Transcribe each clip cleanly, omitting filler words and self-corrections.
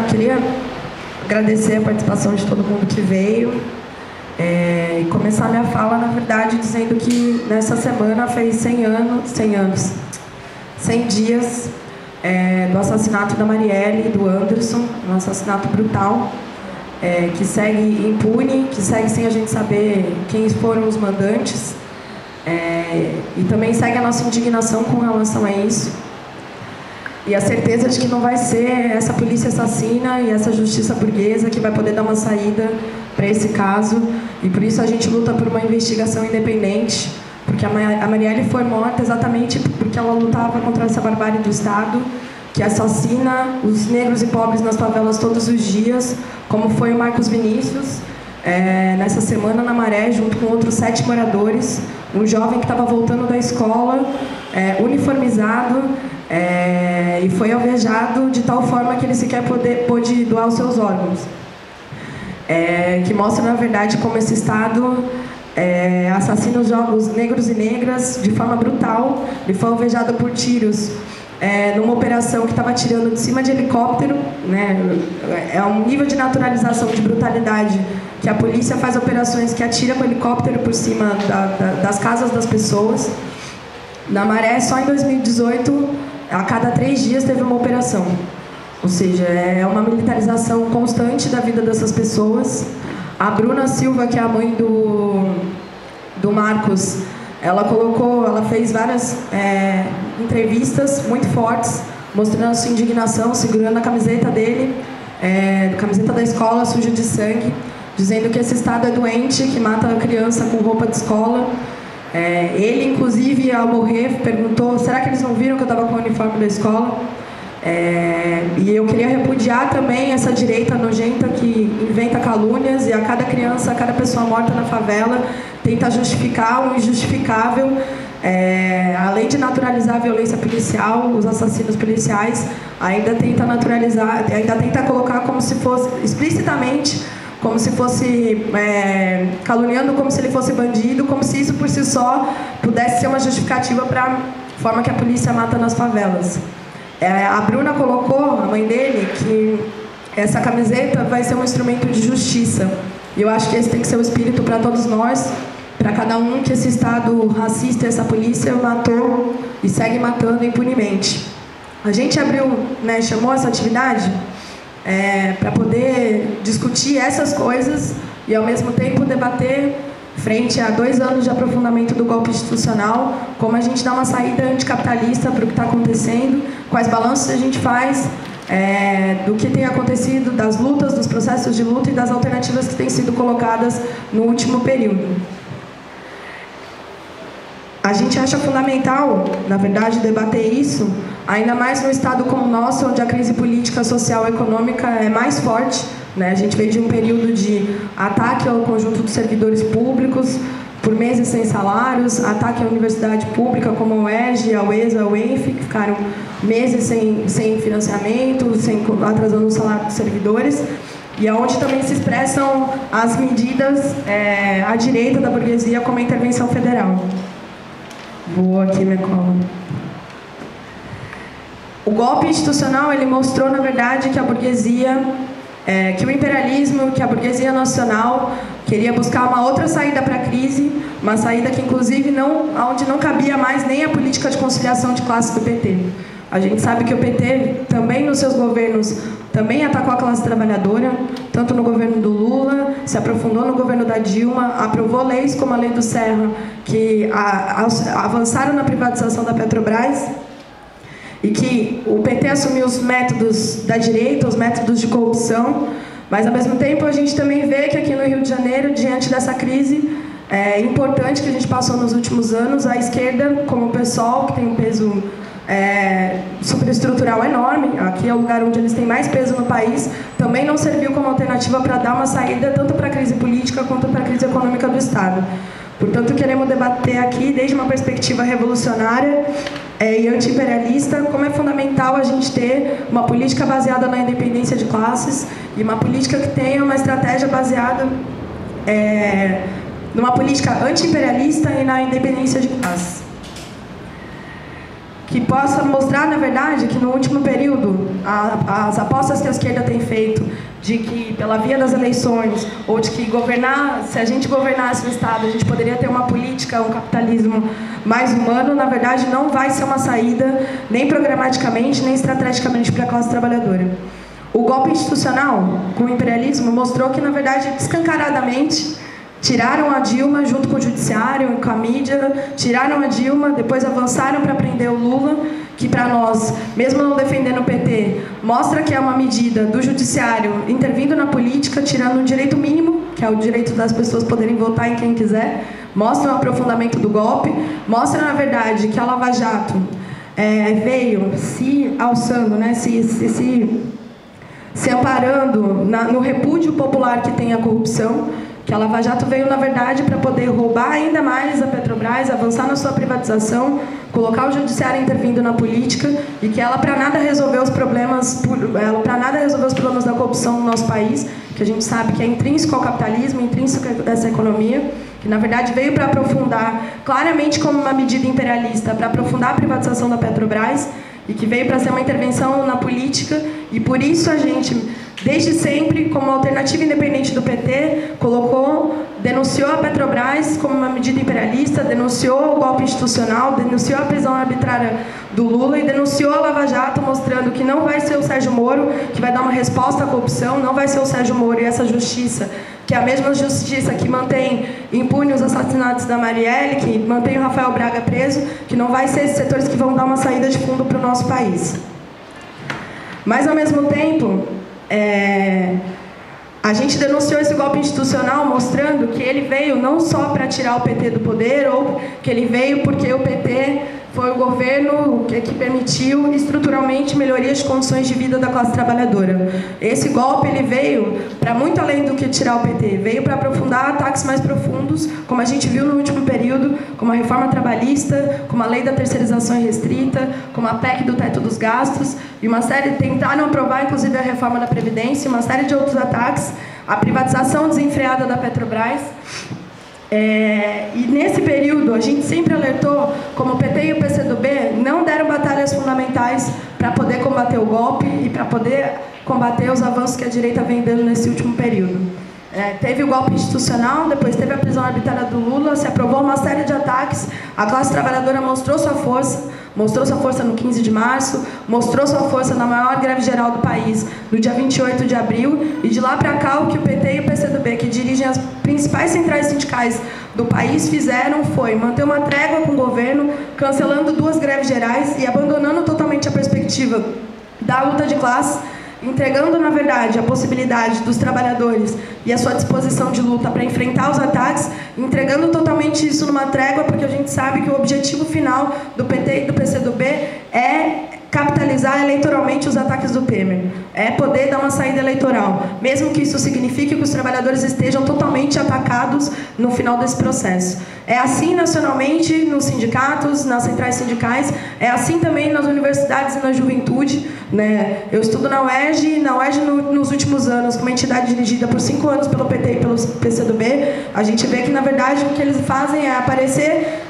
Queria agradecer a participação de todo mundo que veio e começar minha fala, na verdade, dizendo que nessa semana fez 100 dias do assassinato da Marielle e do Anderson, um assassinato brutal, que segue impune, que segue sem a gente saber quem foram os mandantes, e também segue a nossa indignação com relação a isso. E a certeza de que não vai ser essa polícia assassina e essa justiça burguesa que vai poder dar uma saída para esse caso. E por isso a gente luta por uma investigação independente, porque a Marielle foi morta exatamente porque ela lutava contra essa barbárie do Estado, que assassina os negros e pobres nas favelas todos os dias, como foi o Marcos Vinícius, nessa semana na Maré, junto com outros 7 moradores, um jovem que estava voltando da escola, uniformizado, e foi alvejado de tal forma que ele sequer pôde doar os seus órgãos. Que mostra, na verdade, como esse Estado assassina os negros e negras de forma brutal. Ele foi alvejado por tiros numa operação que estava atirando de cima de helicóptero, né? É um nível de naturalização de brutalidade que a polícia faz operações que atira com helicóptero por cima das casas das pessoas. Na Maré, só em 2018, a cada 3 dias teve uma operação. Ou seja, é uma militarização constante da vida dessas pessoas. A Bruna Silva, que é a mãe do Marcos, ela fez várias entrevistas muito fortes, mostrando sua indignação, segurando a camiseta dele, camiseta da escola suja de sangue, dizendo que esse Estado é doente, que mata a criança com roupa de escola. Ele, inclusive, ao morrer, perguntou: será que eles não viram que eu estava com o uniforme da escola? E eu queria repudiar também essa direita nojenta que inventa calúnias e a cada criança, a cada pessoa morta na favela tenta justificar o injustificável. Além de naturalizar a violência policial, os assassinos policiais ainda tenta naturalizar, ainda tenta colocar como se fosse explicitamente, como se fosse caluniando, como se ele fosse bandido, como se isso por si só pudesse ser uma justificativa para a forma que a polícia mata nas favelas. A Bruna colocou, a mãe dele, que essa camiseta vai ser um instrumento de justiça. E eu acho que esse tem que ser o espírito para todos nós, para cada um, que esse Estado racista e essa polícia matou e segue matando impunemente. A gente chamou essa atividade para poder discutir essas coisas e, ao mesmo tempo, debater, frente a 2 anos de aprofundamento do golpe institucional, como a gente dá uma saída anticapitalista para o que está acontecendo, quais balanços a gente faz do que tem acontecido, das lutas, dos processos de luta e das alternativas que têm sido colocadas no último período. A gente acha fundamental, na verdade, debater isso, ainda mais no Estado como o nosso, onde a crise política, social e econômica é mais forte, né? A gente veio de um período de ataque ao conjunto dos servidores públicos, por meses sem salários, ataque à universidade pública como a UERJ, a UESA, a UENF, que ficaram meses sem financiamento, atrasando o salário dos servidores, e onde também se expressam as medidas à direita da burguesia, como a intervenção federal. Vou aqui minha cola. O golpe institucional, ele mostrou, na verdade, que a burguesia, que o imperialismo, que a burguesia nacional queria buscar uma outra saída para a crise, uma saída que, inclusive, onde não cabia mais nem a política de conciliação de classe do PT. A gente sabe que o PT, também nos seus governos, também atacou a classe trabalhadora, tanto no governo do Lula, se aprofundou no governo da Dilma, aprovou leis como a Lei do Serra, que avançaram na privatização da Petrobras, e que o PT assumiu os métodos da direita, os métodos de corrupção, mas, ao mesmo tempo, a gente também vê que aqui no Rio de Janeiro, diante dessa crise importante que a gente passou nos últimos anos, a esquerda, como o PSOL, que tem um peso superestrutural enorme, aqui é o lugar onde eles têm mais peso no país, também não serviu como alternativa para dar uma saída tanto para a crise política quanto para a crise econômica do Estado. Portanto, queremos debater aqui, desde uma perspectiva revolucionária e anti-imperialista, como é fundamental a gente ter uma política baseada na independência de classes e uma política que tenha uma estratégia baseada numa política anti-imperialista e na independência de classes. que possa mostrar, na verdade, que no último período, as apostas que a esquerda tem feito de que, pela via das eleições, ou de que governar, se a gente governasse o Estado, a gente poderia ter uma política, um capitalismo mais humano, na verdade, não vai ser uma saída, nem programaticamente, nem estrategicamente para a classe trabalhadora. O golpe institucional, com o imperialismo, mostrou que, na verdade, escancaradamente, tiraram a Dilma junto com o judiciário, com a mídia, tiraram a Dilma, depois avançaram para prender o Lula, que para nós, mesmo não defendendo o PT, mostra que é uma medida do judiciário intervindo na política, tirando um direito mínimo, que é o direito das pessoas poderem votar em quem quiser, mostra o aprofundamento do golpe, mostra, na verdade, que a Lava Jato veio se alçando, né, se amparando no repúdio popular que tem a corrupção, que a Lava Jato veio, na verdade, para poder roubar ainda mais a Petrobras, avançar na sua privatização, colocar o judiciário intervindo na política, e que ela para nada resolveu os problemas da corrupção no nosso país, que a gente sabe que é intrínseco ao capitalismo, intrínseco dessa economia, que na verdade veio para aprofundar, claramente como uma medida imperialista, para aprofundar a privatização da Petrobras, e que veio para ser uma intervenção na política, e por isso a gente, desde sempre, como alternativa independente do PT, denunciou a Petrobras como uma medida imperialista, denunciou o golpe institucional, denunciou a prisão arbitrária do Lula e denunciou a Lava Jato, mostrando que não vai ser o Sérgio Moro que vai dar uma resposta à corrupção, não vai ser o Sérgio Moro e essa justiça, que é a mesma justiça que mantém impune os assassinatos da Marielle, que mantém o Rafael Braga preso, que não vai ser esses setores que vão dar uma saída de fundo para o nosso país. Mas, ao mesmo tempo, a gente denunciou esse golpe institucional mostrando que ele veio não só para tirar o PT do poder, ou que ele veio porque o PT foi o governo que permitiu estruturalmente melhorias de condições de vida da classe trabalhadora. Esse golpe ele veio para muito além do que tirar o PT, veio para aprofundar ataques mais profundos, como a gente viu no último período, como a reforma trabalhista, como a lei da terceirização irrestrita, como a PEC do teto dos gastos, e uma série, tentaram aprovar inclusive a reforma da Previdência, uma série de outros ataques, a privatização desenfreada da Petrobras. E nesse período a gente sempre alertou como o PT e o PCdoB não deram batalhas fundamentais para poder combater o golpe e para poder combater os avanços que a direita vem dando nesse último período. Teve o golpe institucional, depois teve a prisão arbitrária do Lula, se aprovou uma série de ataques, a classe trabalhadora mostrou sua força no 15 de março, mostrou sua força na maior greve geral do país, no dia 28 de abril, e de lá para cá o que o PT e o PCdoB, que dirigem as principais centrais sindicais do país, fizeram foi manter uma trégua com o governo, cancelando 2 greves gerais e abandonando totalmente a perspectiva da luta de classe, entregando, na verdade, a possibilidade dos trabalhadores e a sua disposição de luta para enfrentar os ataques, entregando totalmente isso numa trégua, porque a gente sabe que o objetivo final do PT e do PCdoB é capitalizar eleitoralmente os ataques do Temer, é poder dar uma saída eleitoral, mesmo que isso signifique que os trabalhadores estejam totalmente atacados no final desse processo. É assim nacionalmente, nos sindicatos, nas centrais sindicais, é assim também nas universidades e na juventude, né? Eu estudo na UERJ, nos últimos anos, como entidade dirigida por 5 anos pelo PT e pelo PCdoB, a gente vê que, na verdade, o que eles fazem é aparecer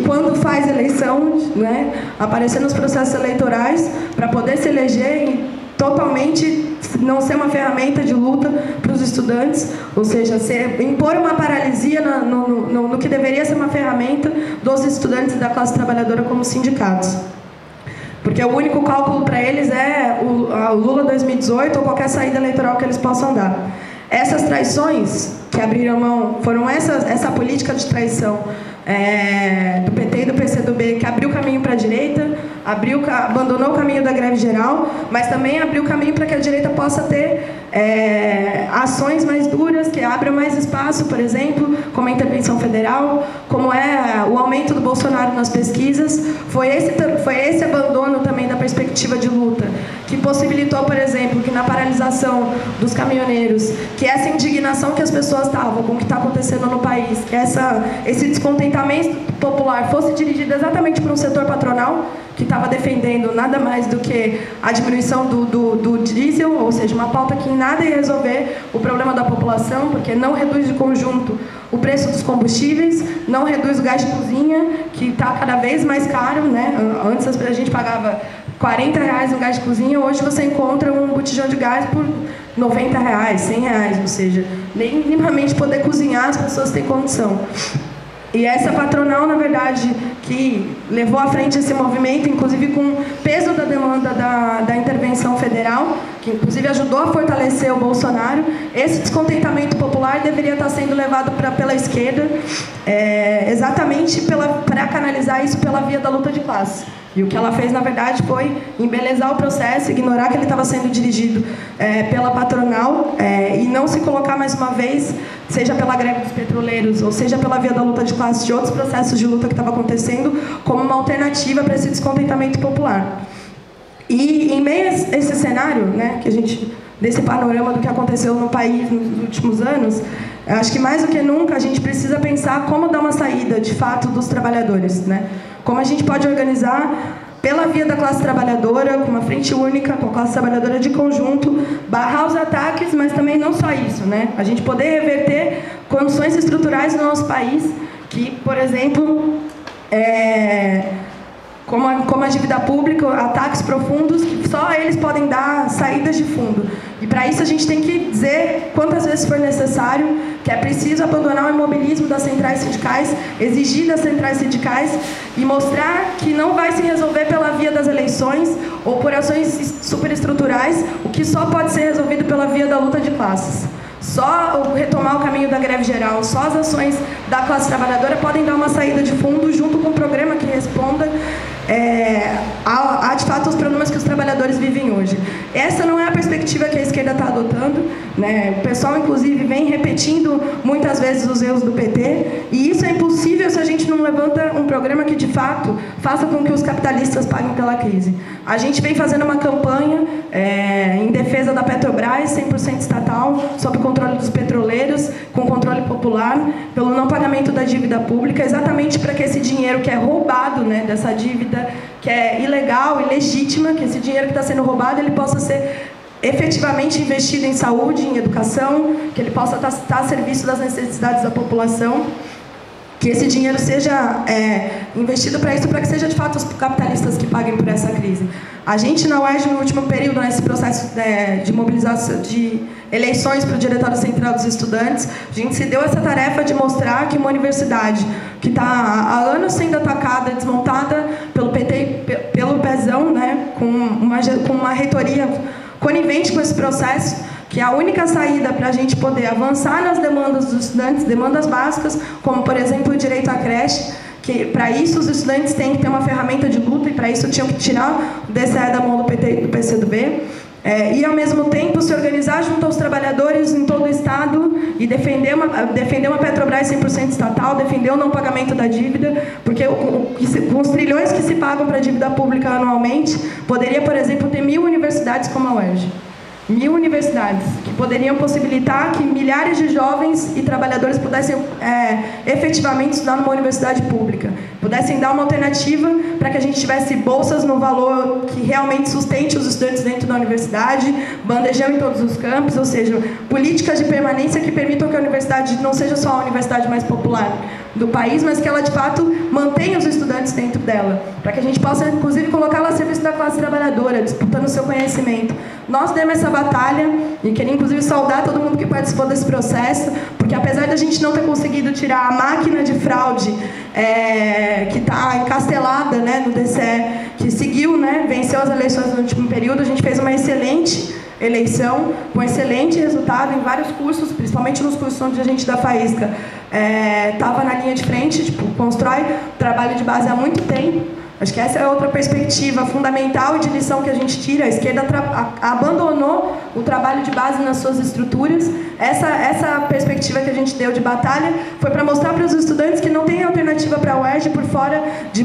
quando faz eleição, né, aparecer nos processos eleitorais para poder se eleger e totalmente não ser uma ferramenta de luta para os estudantes, ou seja, impor uma paralisia no que deveria ser uma ferramenta dos estudantes e da classe trabalhadora como sindicatos. Porque o único cálculo para eles é o Lula 2018 ou qualquer saída eleitoral que eles possam dar. Essas traições que abriram mão, foram essa política de traição do PT e do PCdoB que abriu caminho para a direita, abandonou o caminho da greve geral, mas também abriu caminho para que a direita possa ter ações mais duras, que abram mais espaço, por exemplo, como a intervenção federal, como é o aumento do Bolsonaro nas pesquisas. Foi esse abandono também da perspectiva de luta que possibilitou, por exemplo, que na paralisação dos caminhoneiros, que essa indignação que as pessoas estavam com o que está acontecendo no país, que esse descontentamento popular fosse dirigido exatamente para um setor patronal que estava defendendo nada mais do que a diminuição do diesel, ou seja, uma pauta que em nada ia resolver o problema da população, porque não reduz de conjunto o preço dos combustíveis, não reduz o gás de cozinha, que está cada vez mais caro, né? Antes a gente pagava R$40 no gás de cozinha, hoje você encontra um botijão de gás por R$90, R$100, ou seja, nem minimamente poder cozinhar as pessoas têm condição. E essa patronal, na verdade, que levou à frente esse movimento, inclusive com o peso da demanda da intervenção federal, que inclusive ajudou a fortalecer o Bolsonaro, esse descontentamento popular deveria estar sendo levado pela esquerda, exatamente para canalizar isso pela via da luta de classe. E o que ela fez, na verdade, foi embelezar o processo, ignorar que ele estava sendo dirigido pela patronal e não se colocar mais uma vez, seja pela greve dos petroleiros ou seja pela via da luta de classe de outros processos de luta que estavam acontecendo, como uma alternativa para esse descontentamento popular. E em meio a esse cenário, né, que a gente, desse panorama do que aconteceu no país nos últimos anos, acho que mais do que nunca a gente precisa pensar como dar uma saída, de fato, dos trabalhadores, né? Como a gente pode organizar pela via da classe trabalhadora, com uma frente única, com a classe trabalhadora de conjunto, barrar os ataques, mas também não só isso, né? A gente poder reverter condições estruturais no nosso país, que, por exemplo, como a dívida pública, ataques profundos, que só eles podem dar saídas de fundo. E para isso a gente tem que dizer, quantas vezes for necessário, que é preciso abandonar o imobilismo das centrais sindicais, exigir das centrais sindicais e mostrar que não vai se resolver pela via das eleições ou por ações superestruturais, o que só pode ser resolvido pela via da luta de classes. Só retomar o caminho da greve geral, só as ações da classe trabalhadora podem dar uma saída de fundo junto com um programa que responda a de fato os problemas que os trabalhadores vivem hoje. Essa não é a perspectiva que a esquerda está adotando, né? O pessoal, inclusive, vem repetindo muitas vezes os erros do PT, e isso é impossível se a gente não levanta um programa que, de fato, faça com que os capitalistas paguem pela crise. A gente vem fazendo uma campanha em defesa da Petrobras, 100% estatal, sob o controle dos petroleiros, com controle popular, pelo não pagamento da dívida pública, exatamente para que esse dinheiro que é roubado, né, dessa dívida, que é ilegal, ilegítima, que esse dinheiro que está sendo roubado, ele possa ser efetivamente investido em saúde, em educação, que ele possa estar a serviço das necessidades da população, que esse dinheiro seja investido para isso, para que seja de fato os capitalistas que paguem por essa crise. A gente na UERJ, no último período, nesse processo de mobilização, de eleições para o Diretório Central dos Estudantes, a gente se deu essa tarefa de mostrar que uma universidade que está há anos sendo atacada, desmontada pelo PT e pelo PEZão, né, com uma reitoria conivente com esse processo, que a única saída para a gente poder avançar nas demandas dos estudantes, demandas básicas, como, por exemplo, o direito à creche, que para isso os estudantes têm que ter uma ferramenta de luta, e para isso tinham que tirar o DCE da mão do PT e do PCdoB, e, ao mesmo tempo, se organizar junto aos trabalhadores em todo o Estado e defender uma Petrobras 100% estatal, defender o não pagamento da dívida, porque com os trilhões que se pagam para a dívida pública anualmente, poderia, por exemplo, ter 1000 universidades como a UERJ. 1000 universidades, que poderiam possibilitar que milhares de jovens e trabalhadores pudessem efetivamente estudar numa universidade pública, pudessem dar uma alternativa para que a gente tivesse bolsas no valor que realmente sustente os estudantes dentro da universidade, bandejão em todos os campos, ou seja, políticas de permanência que permitam que a universidade não seja só a universidade mais popular do país, mas que ela, de fato, mantenha os estudantes dentro dela, para que a gente possa, inclusive, colocá-la a serviço da classe trabalhadora, disputando o seu conhecimento. Nós demos essa batalha, e queria, inclusive, saudar todo mundo que participou desse processo, porque, apesar de a gente não ter conseguido tirar a máquina de fraude que está encastelada, né, no DCE, que seguiu, né, venceu as eleições no último período, a gente fez uma excelente eleição, com excelente resultado em vários cursos, principalmente nos cursos onde a gente da Faísca estava na linha de frente, tipo, constrói trabalho de base há muito tempo. Acho que essa é outra perspectiva fundamental e de lição que a gente tira. A esquerda abandonou o trabalho de base nas suas estruturas. Essa perspectiva que a gente deu de batalha foi para mostrar para os estudantes que não tem alternativa para a UERJ por fora de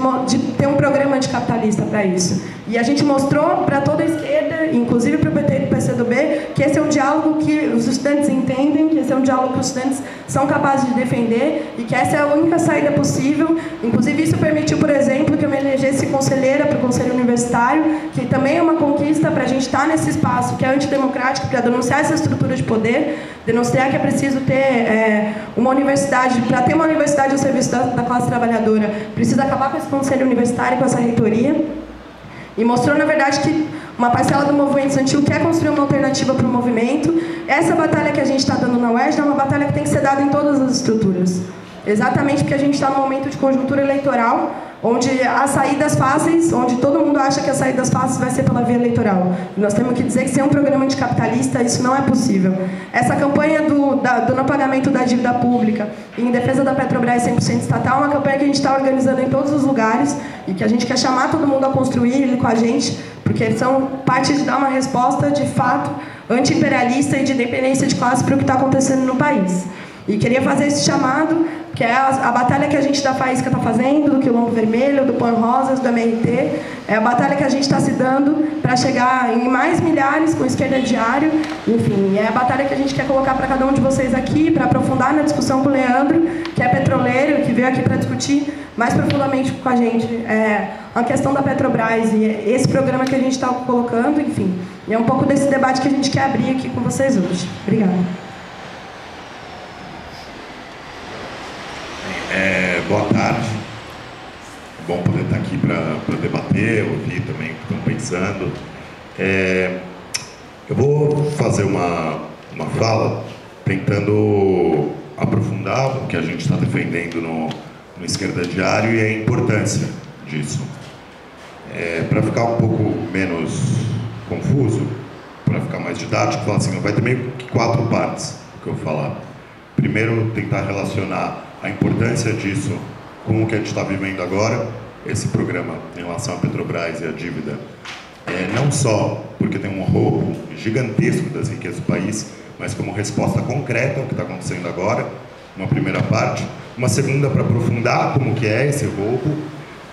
ter um programa anticapitalista para isso. E a gente mostrou para toda a esquerda, inclusive para o PT e para o PCdoB, que esse é um diálogo que os estudantes entendem, que esse é um diálogo que os estudantes são capazes de defender e que essa é a única saída possível. Inclusive, isso permitiu, por exemplo, que eu me elegesse conselheira para o Conselho Universitário, que também é uma conquista para a gente estar nesse espaço que é antidemocrático, para denunciar essa estrutura de poder, denunciar que é preciso ter uma universidade, para ter uma universidade ao serviço da classe trabalhadora, precisa acabar com esse Conselho Universitário, com essa reitoria. E mostrou, na verdade, que uma parcela do movimento estudantil quer construir uma alternativa para o movimento. Essa batalha que a gente está dando na UERJ é uma batalha que tem que ser dada em todas as estruturas. Exatamente porque a gente está num momento de conjuntura eleitoral, onde há saídas fáceis, onde todo mundo acha que as saídas fáceis vai ser pela via eleitoral. E nós temos que dizer que sem um programa anticapitalista isso não é possível. Essa campanha do não pagamento da dívida pública e em defesa da Petrobras 100% estatal é uma campanha que a gente está organizando em todos os lugares e que a gente quer chamar todo mundo a construir ele com a gente, porque são parte de dar uma resposta de fato anti-imperialista e de independência de classe para o que está acontecendo no país. E queria fazer esse chamado, que é a batalha que a gente da Faísca está fazendo, do Quilombo Vermelho, do Pan Rosas, do MRT, é a batalha que a gente está se dando para chegar em mais milhares com Esquerda Diário, enfim, é a batalha que a gente quer colocar para cada um de vocês aqui, para aprofundar na discussão com o Leandro, que é petroleiro, que veio aqui para discutir mais profundamente com a gente a questão da Petrobras e esse programa que a gente está colocando, enfim, e é um pouco desse debate que a gente quer abrir aqui com vocês hoje. Obrigada. Boa tarde. É bom poder estar aqui para debater, ouvir também o que estão pensando. Eu vou fazer uma fala tentando aprofundar o que a gente está defendendo no Esquerda Diário e a importância disso. Para ficar um pouco menos confuso, para ficar mais didático, falar assim, vai ter meio que 4 partes do que eu vou falar. Primeiro, tentar relacionar a importância disso com o que a gente está vivendo agora, esse programa em relação à Petrobras e à dívida, não só porque tem um roubo gigantesco das riquezas do país, mas como resposta concreta ao que está acontecendo agora, uma primeira parte. Uma segunda para aprofundar como que é esse roubo.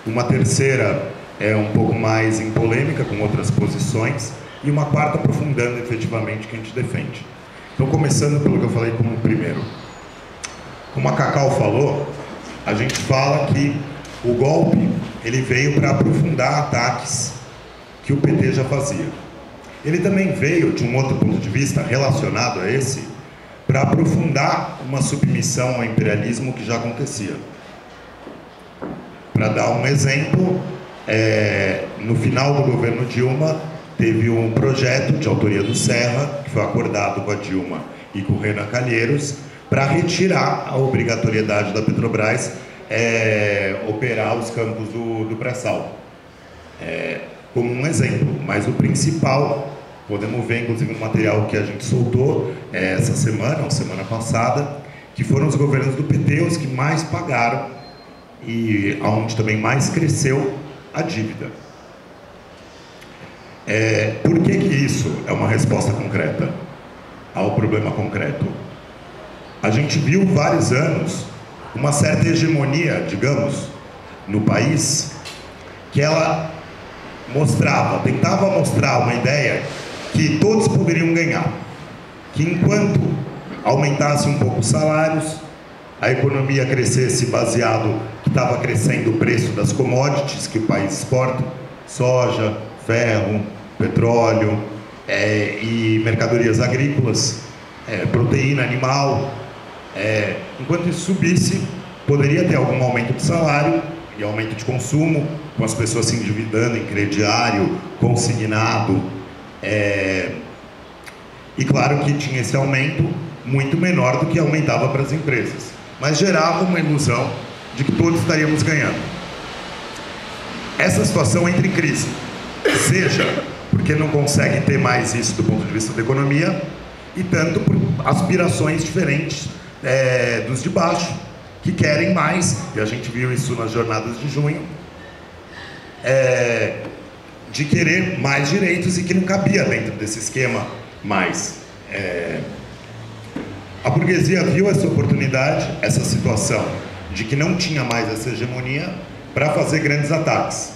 Uma terceira é um pouco mais em polêmica, com outras posições. E uma quarta aprofundando efetivamente o que a gente defende. Então, começando pelo que eu falei como primeiro. Como a Cacau falou, a gente fala que o golpe ele veio para aprofundar ataques que o PT já fazia. Ele também veio, de um outro ponto de vista, relacionado a esse, para aprofundar uma submissão ao imperialismo que já acontecia. Para dar um exemplo, no final do governo Dilma, teve um projeto de autoria do Serra, que foi acordado com a Dilma e com o Renan Calheiros, para retirar a obrigatoriedade da Petrobras operar os campos do pré-sal. Como um exemplo, mas o principal, podemos ver inclusive no material que a gente soltou essa semana, ou semana passada, que foram os governos do PT os que mais pagaram e onde também mais cresceu a dívida. Por que isso é uma resposta concreta ao problema concreto? A gente viu vários anos uma certa hegemonia, digamos, no país, que ela tentava mostrar uma ideia que todos poderiam ganhar, que enquanto aumentasse um pouco os salários, a economia crescesse baseado que estava crescendo o preço das commodities que o país exporta, soja, ferro, petróleo e mercadorias agrícolas, proteína animal. Enquanto isso subisse, poderia ter algum aumento de salário e aumento de consumo, com as pessoas se endividando em crediário, consignado. E claro que tinha esse aumento muito menor do que aumentava para as empresas, mas gerava uma ilusão de que todos estaríamos ganhando. Essa situação entra em crise, seja porque não consegue ter mais isso do ponto de vista da economia, e tanto por aspirações diferentes dos de baixo, que querem mais, e a gente viu isso nas jornadas de junho, de querer mais direitos e que não cabia dentro desse esquema mais. A burguesia viu essa oportunidade, essa situação de que não tinha mais essa hegemonia, para fazer grandes ataques.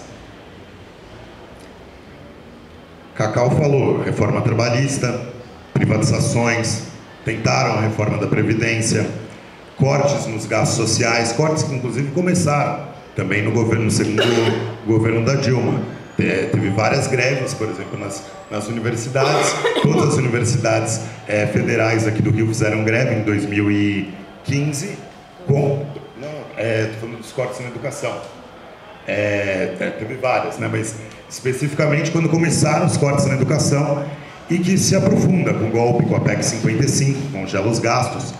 Cacau falou, reforma trabalhista, privatizações, tentaram a reforma da Previdência, cortes nos gastos sociais, cortes que inclusive começaram também no segundo governo da Dilma. Teve várias greves, por exemplo, nas universidades. Todas as universidades federais aqui do Rio fizeram greve em 2015, estou falando dos cortes na educação. Teve várias, né? Mas especificamente quando começaram os cortes na educação e que se aprofunda com o golpe, com a PEC 55, congela os gastos.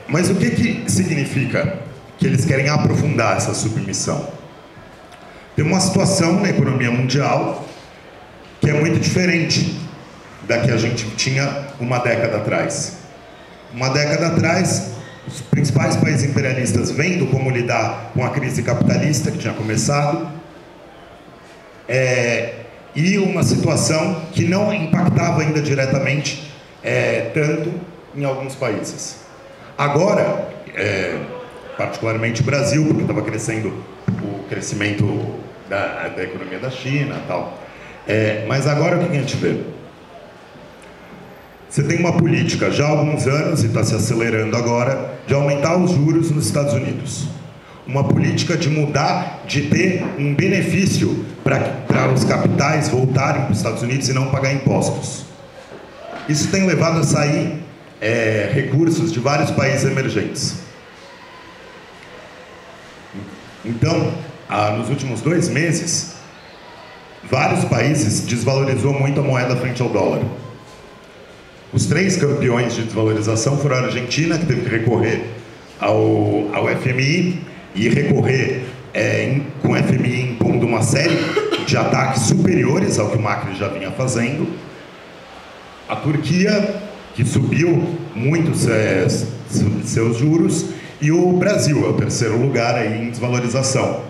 Mas o que significa que eles querem aprofundar essa submissão? Tem uma situação na economia mundial que é muito diferente da que a gente tinha uma década atrás. Uma década atrás, os principais países imperialistas vendo como lidar com a crise capitalista que tinha começado, e uma situação que não impactava ainda diretamente tanto em alguns países. Agora, particularmente o Brasil, porque estava crescendo o crescimento da economia da China e tal. Mas agora o que a gente vê? Você tem uma política já há alguns anos, e está se acelerando agora, de aumentar os juros nos Estados Unidos. Uma política de mudar, de ter um benefício para os capitais voltarem para os Estados Unidos e não pagar impostos. Isso tem levado a sair recursos de vários países emergentes. Então, nos últimos 2 meses, vários países desvalorizou muito a moeda frente ao dólar. Os 3 campeões de desvalorização foram a Argentina, que teve que recorrer ao FMI, e recorrer com o FMI impondo uma série de ataques superiores ao que o Macri já vinha fazendo. A Turquia, que subiu muito seus juros, e o Brasil é o 3º lugar aí em desvalorização.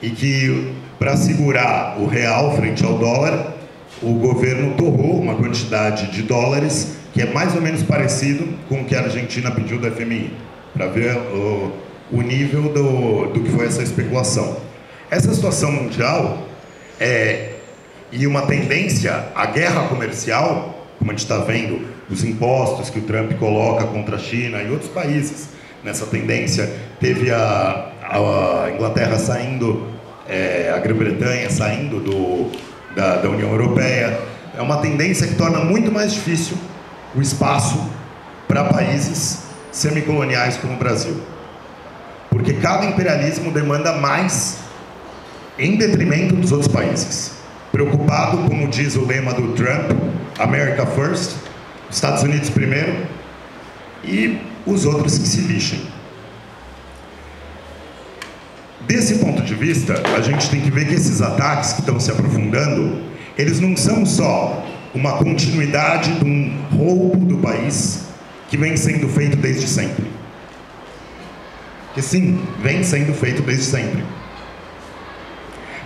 E que, para segurar o real frente ao dólar, o governo torrou uma quantidade de dólares que é mais ou menos parecido com o que a Argentina pediu do FMI, para ver o nível do que foi essa especulação. Essa situação mundial e uma tendência à guerra comercial, como a gente está vendo, os impostos que o Trump coloca contra a China e outros países nessa tendência, teve a Inglaterra saindo, a Grã-Bretanha saindo da União Europeia. É uma tendência que torna muito mais difícil o espaço para países semicoloniais como o Brasil. Porque cada imperialismo demanda mais em detrimento dos outros países. Preocupado, como diz o lema do Trump, America First, Estados Unidos primeiro, e os outros que se lixem. Desse ponto de vista, a gente tem que ver que esses ataques que estão se aprofundando, eles não são só uma continuidade de um roubo do país que vem sendo feito desde sempre. Que sim, vem sendo feito desde sempre.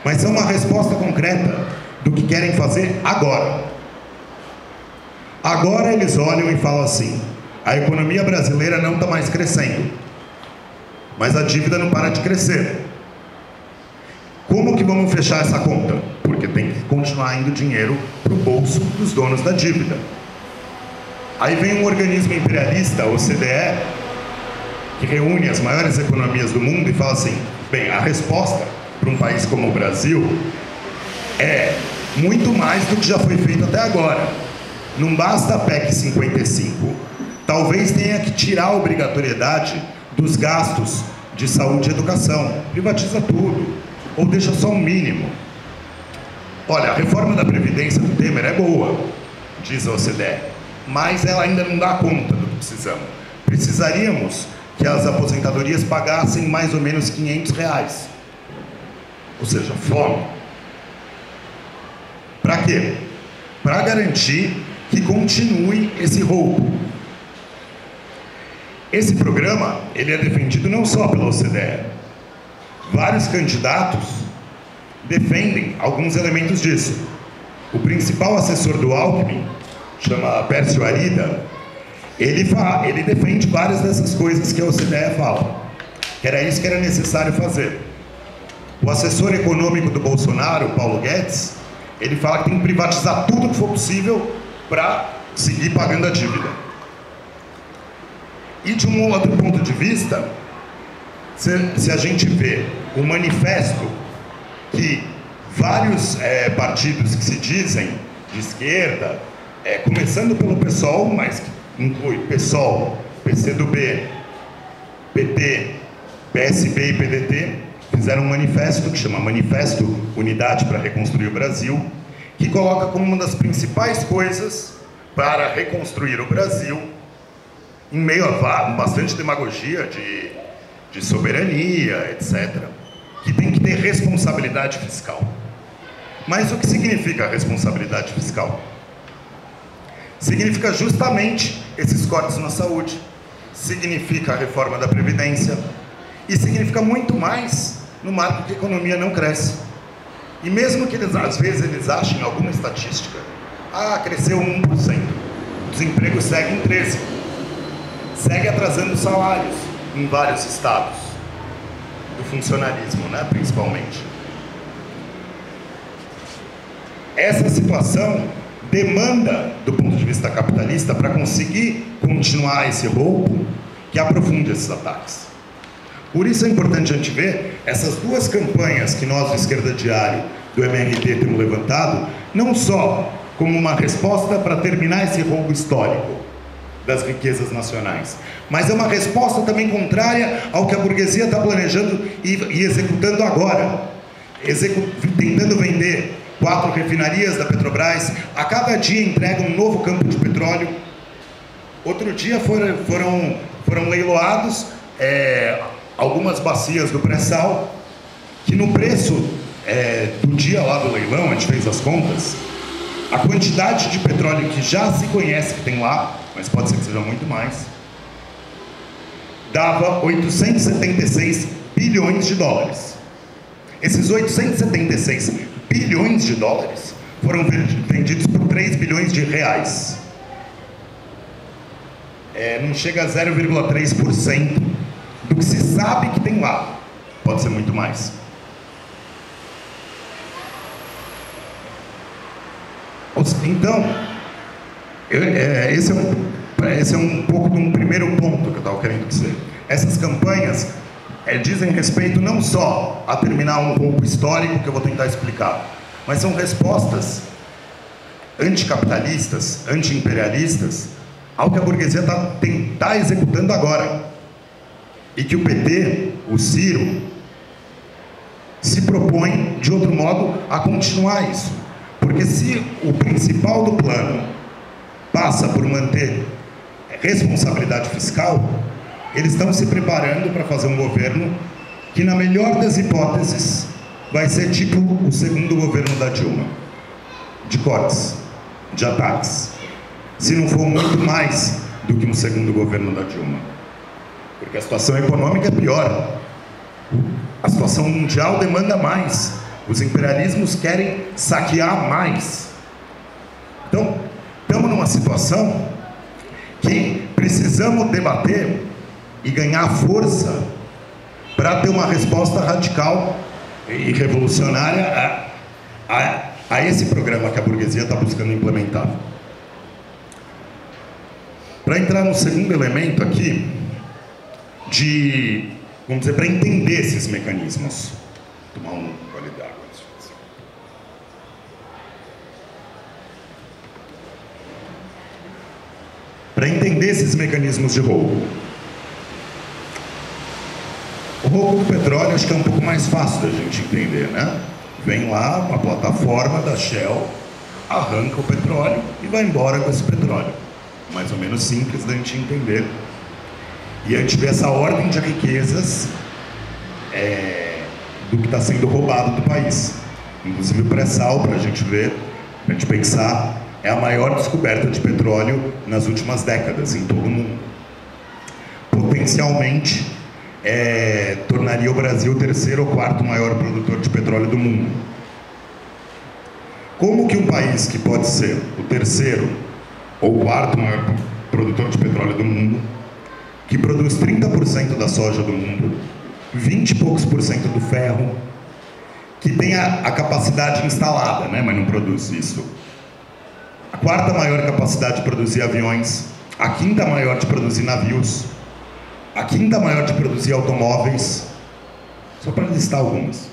Mas são uma resposta concreta do que querem fazer agora. Agora eles olham e falam assim: a economia brasileira não está mais crescendo, mas a dívida não para de crescer. Como que vamos fechar essa conta? Porque tem que continuar indo dinheiro para o bolso dos donos da dívida. Aí vem um organismo imperialista, a OCDE, que reúne as maiores economias do mundo e fala assim: bem, a resposta para um país como o Brasil é muito mais do que já foi feito até agora. Não basta a PEC 55. Talvez tenha que tirar a obrigatoriedade dos gastos de saúde e educação. Privatiza tudo, ou deixa só um mínimo. Olha, a reforma da Previdência do Temer é boa, diz a OCDE, mas ela ainda não dá conta do que precisamos. Precisaríamos que as aposentadorias pagassem mais ou menos R$500. Ou seja, fome. Para quê? Para garantir que continue esse roubo. Esse programa, ele é defendido não só pela OCDE. Vários candidatos defendem alguns elementos disso. O principal assessor do Alckmin, chama Pércio Arida, ele defende várias dessas coisas que a OCDE fala, que era isso que era necessário fazer. O assessor econômico do Bolsonaro, Paulo Guedes, ele fala que tem que privatizar tudo que for possível para seguir pagando a dívida. E de um outro ponto de vista, se a gente vê o manifesto que vários partidos que se dizem de esquerda, começando pelo PSOL, mas que inclui PSOL, PCdoB, PT, PSB e PDT, fizeram um manifesto que chama Manifesto Unidade para Reconstruir o Brasil, que coloca como uma das principais coisas para reconstruir o Brasil, em meio a bastante demagogia de soberania, etc., que tem que ter responsabilidade fiscal. Mas o que significa responsabilidade fiscal? Significa justamente esses cortes na saúde, significa a reforma da Previdência e significa muito mais no marco que a economia não cresce. E mesmo que às vezes eles achem alguma estatística, cresceu 1%, o desemprego segue em 13%, segue atrasando salários em vários estados, do funcionalismo, né, principalmente. Essa situação demanda, do ponto de vista capitalista, para conseguir continuar esse roubo, que aprofunde esses ataques. Por isso é importante a gente ver essas duas campanhas que nós, do Esquerda Diário, do MRT, temos levantado, não só como uma resposta para terminar esse roubo histórico das riquezas nacionais, mas é uma resposta também contrária ao que a burguesia está planejando e executando agora, tentando vender 4 refinarias da Petrobras, a cada dia entrega um novo campo de petróleo. Outro dia foram leiloados algumas bacias do pré-sal, que no preço do dia lá do leilão, a gente fez as contas, a quantidade de petróleo que já se conhece que tem lá, mas pode ser que seja muito mais, dava 876 bilhões de dólares. Esses 876 bilhões de dólares foram vendidos por 3 bilhões de reais. Não chega a 0,3% do que se sabe que tem lá. Pode ser muito mais. Então, esse é um pouco de um primeiro ponto que eu estava querendo dizer. Essas campanhas dizem respeito não só a terminar um roubo histórico, que eu vou tentar explicar, mas são respostas anticapitalistas, anti-imperialistas, ao que a burguesia está executando agora. E que o PT, o Ciro, se propõe, de outro modo, a continuar isso. Porque se o principal do plano passa por manter responsabilidade fiscal, eles estão se preparando para fazer um governo que, na melhor das hipóteses, vai ser tipo o segundo governo da Dilma, de cortes, de ataques, se não for muito mais do que um segundo governo da Dilma, porque a situação econômica é pior, a situação mundial demanda mais, os imperialismos querem saquear mais. Então, estamos numa situação que precisamos debater e ganhar força para ter uma resposta radical e revolucionária a esse programa que a burguesia está buscando implementar. Para entrar no segundo elemento aqui, vamos dizer, para entender esses mecanismos. Vou tomar um gole d'água. Para entender esses mecanismos de roubo. O roubo do petróleo acho que é um pouco mais fácil da gente entender, né? Vem lá uma plataforma da Shell, arranca o petróleo e vai embora com esse petróleo. Mais ou menos simples da gente entender. E a gente vê essa ordem de riquezas do que está sendo roubado do país. Inclusive o pré-sal, para a gente ver, para a gente pensar, é a maior descoberta de petróleo nas últimas décadas em todo o mundo. Potencialmente, tornaria o Brasil o 3º ou 4º maior produtor de petróleo do mundo. Como que um país que pode ser o 3º ou 4º maior produtor de petróleo do mundo, que produz 30% da soja do mundo, 20 e poucos % do ferro, que tem a capacidade instalada, né, mas não produz isso. A quarta maior capacidade de produzir aviões, a quinta maior de produzir navios, a quinta maior de produzir automóveis, só para listar algumas.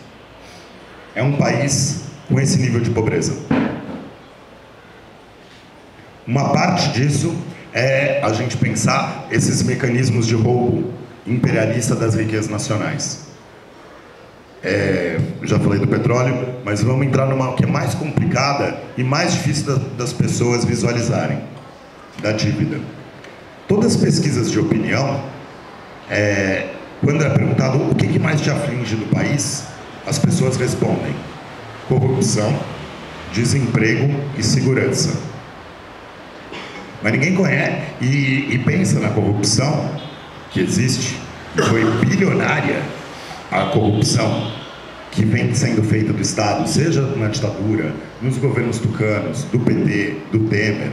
É um país com esse nível de pobreza. Uma parte disso é a gente pensar esses mecanismos de roubo imperialista das riquezas nacionais. Já falei do petróleo, mas vamos entrar numa que é mais complicada e mais difícil das pessoas visualizarem, da dívida. Todas as pesquisas de opinião, quando é perguntado o que mais te aflige do país, as pessoas respondem: corrupção, desemprego e segurança. Mas ninguém conhece e pensa na corrupção que existe, e foi bilionária a corrupção que vem sendo feita do Estado, seja na ditadura, nos governos tucanos, do PT, do Temer,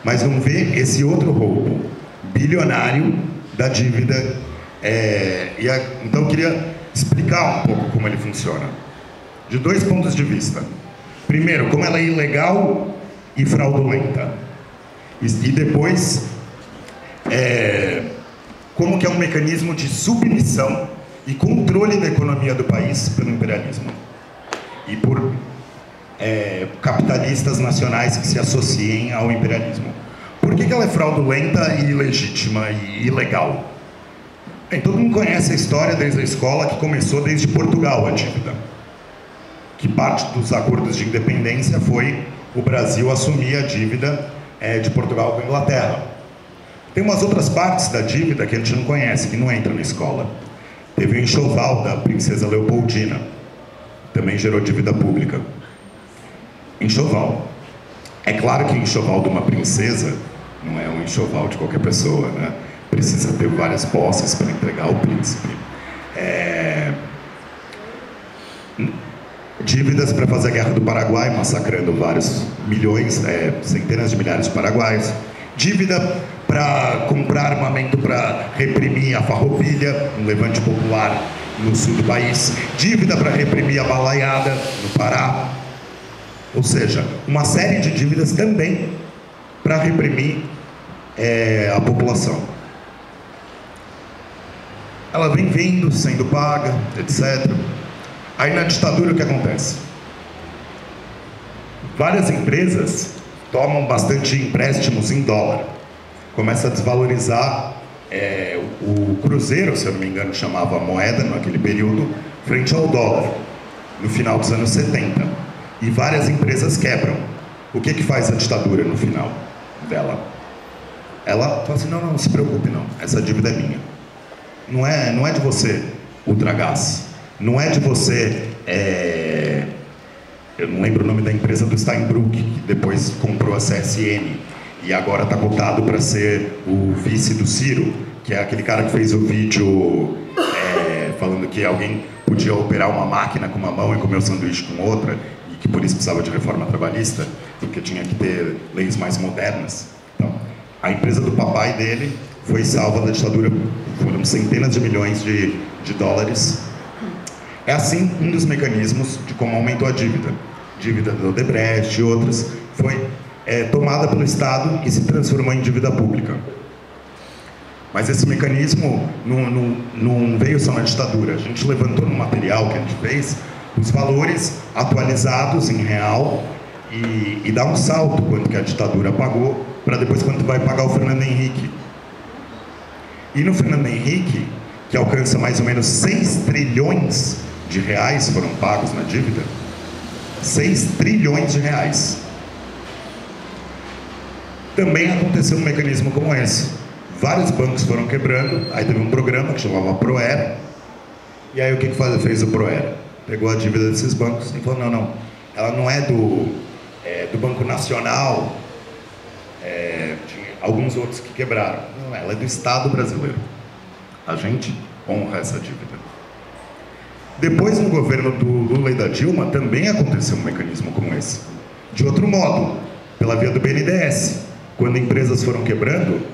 mas não vê esse outro roubo bilionário da dívida. Então eu queria explicar um pouco como ele funciona, de dois pontos de vista. Primeiro, como ela é ilegal e fraudulenta, e depois como que é um mecanismo de submissão e controle da economia do país pelo imperialismo e por capitalistas nacionais que se associem ao imperialismo. Por que ela é fraudulenta e ilegítima e ilegal? Bem, todo mundo conhece a história desde a escola, que começou desde Portugal a dívida, que parte dos acordos de independência foi o Brasil assumir a dívida de Portugal com a Inglaterra. Tem umas outras partes da dívida que a gente não conhece, que não entra na escola. Teve o enxoval da princesa Leopoldina, também gerou dívida pública. Enxoval. É claro que o enxoval de uma princesa não é um enxoval de qualquer pessoa, né? Precisa ter várias posses para entregar ao príncipe. Dívidas para fazer a Guerra do Paraguai, massacrando vários milhões, centenas de milhares de paraguaios. Dívida para comprar armamento para reprimir a Farroupilha, um levante popular no sul do país. Dívida para reprimir a balaiada no Pará. Ou seja, uma série de dívidas também para reprimir a população. Ela vem vindo, sendo paga, etc. Aí na ditadura o que acontece? Várias empresas tomam bastante empréstimos em dólar. Começa a desvalorizar o cruzeiro, se eu não me engano, chamava a moeda naquele período, frente ao dólar, no final dos anos 70. E várias empresas quebram. O que faz a ditadura no final dela? Ela fala assim: não se preocupe não, essa dívida é minha. Não é de você, Ultragaz. Não é de você, eu não lembro o nome da empresa do Steinbrück, que depois comprou a CSN e agora está cotado para ser o vice do Ciro, que é aquele cara que fez o vídeo falando que alguém podia operar uma máquina com uma mão e comer o sanduíche com outra, e que por isso precisava de reforma trabalhista, porque tinha que ter leis mais modernas. Então, a empresa do papai dele foi salva da ditadura, foram centenas de milhões de dólares. É assim um dos mecanismos de como aumentou a dívida. Dívida do Odebrecht e outras foi tomada pelo Estado e se transformou em dívida pública. Mas esse mecanismo não veio só na ditadura. A gente levantou no material que a gente fez os valores atualizados em real e dá um salto quanto que a ditadura pagou para depois quanto vai pagar o Fernando Henrique. E no Fernando Henrique, que alcança mais ou menos 6 trilhões de reais foram pagos na dívida, 6 trilhões de reais. Também aconteceu um mecanismo como esse. Vários bancos foram quebrando, aí teve um programa que chamava Proer, e aí o que fez o Proer? Pegou a dívida desses bancos e falou: não, ela não é do Banco Nacional, tinha alguns outros que quebraram. Não, ela é do Estado brasileiro. A gente honra essa dívida. Depois, no governo do Lula e da Dilma, também aconteceu um mecanismo como esse. De outro modo, pela via do BNDES. Quando empresas foram quebrando,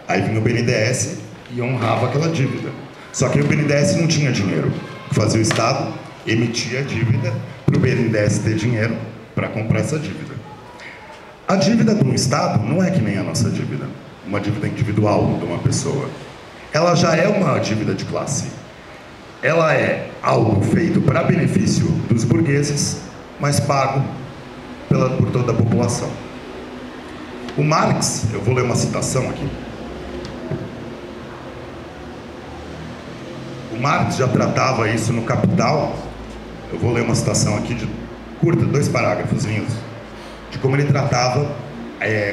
aí vinha o BNDES e honrava aquela dívida. Só que o BNDES não tinha dinheiro. O que fazia o Estado? emitia dívida para o BNDES ter dinheiro para comprar essa dívida. A dívida do Estado não é que nem a nossa dívida, uma dívida individual de uma pessoa. Ela já é uma dívida de classe. Ela é algo feito para benefício dos burgueses, mas pago por toda a população. O Marx, eu vou ler uma citação aqui. O Marx já tratava isso no Capital. Eu vou ler uma citação aqui, curta, 2 parágrafozinhos, de como ele tratava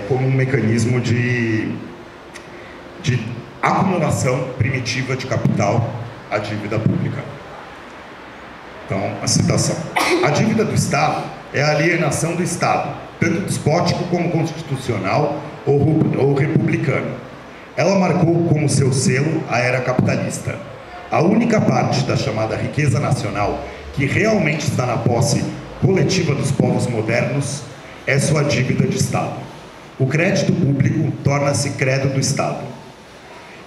como um mecanismo de acumulação primitiva de capital à dívida pública. Então, a citação. A dívida do Estado é a alienação do Estado, tanto despótico como constitucional ou republicano. Ela marcou como seu selo a era capitalista. A única parte da chamada riqueza nacional que realmente está na posse coletiva dos povos modernos é sua dívida de Estado. O crédito público torna-se credo do Estado.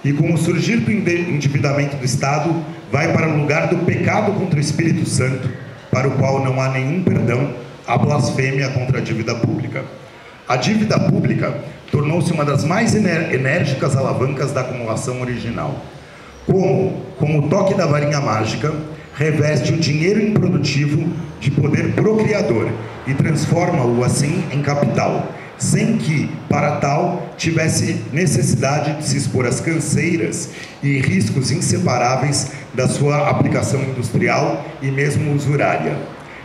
E com o surgir do endividamento do Estado, vai para o lugar do pecado contra o Espírito Santo, para o qual não há nenhum perdão, a blasfêmia contra a dívida pública. A dívida pública tornou-se uma das mais enérgicas alavancas da acumulação original. Com o toque da varinha mágica, reveste o dinheiro improdutivo de poder procriador e transforma-o assim em capital, sem que, para tal, tivesse necessidade de se expor às canseiras e riscos inseparáveis da sua aplicação industrial e mesmo usurária.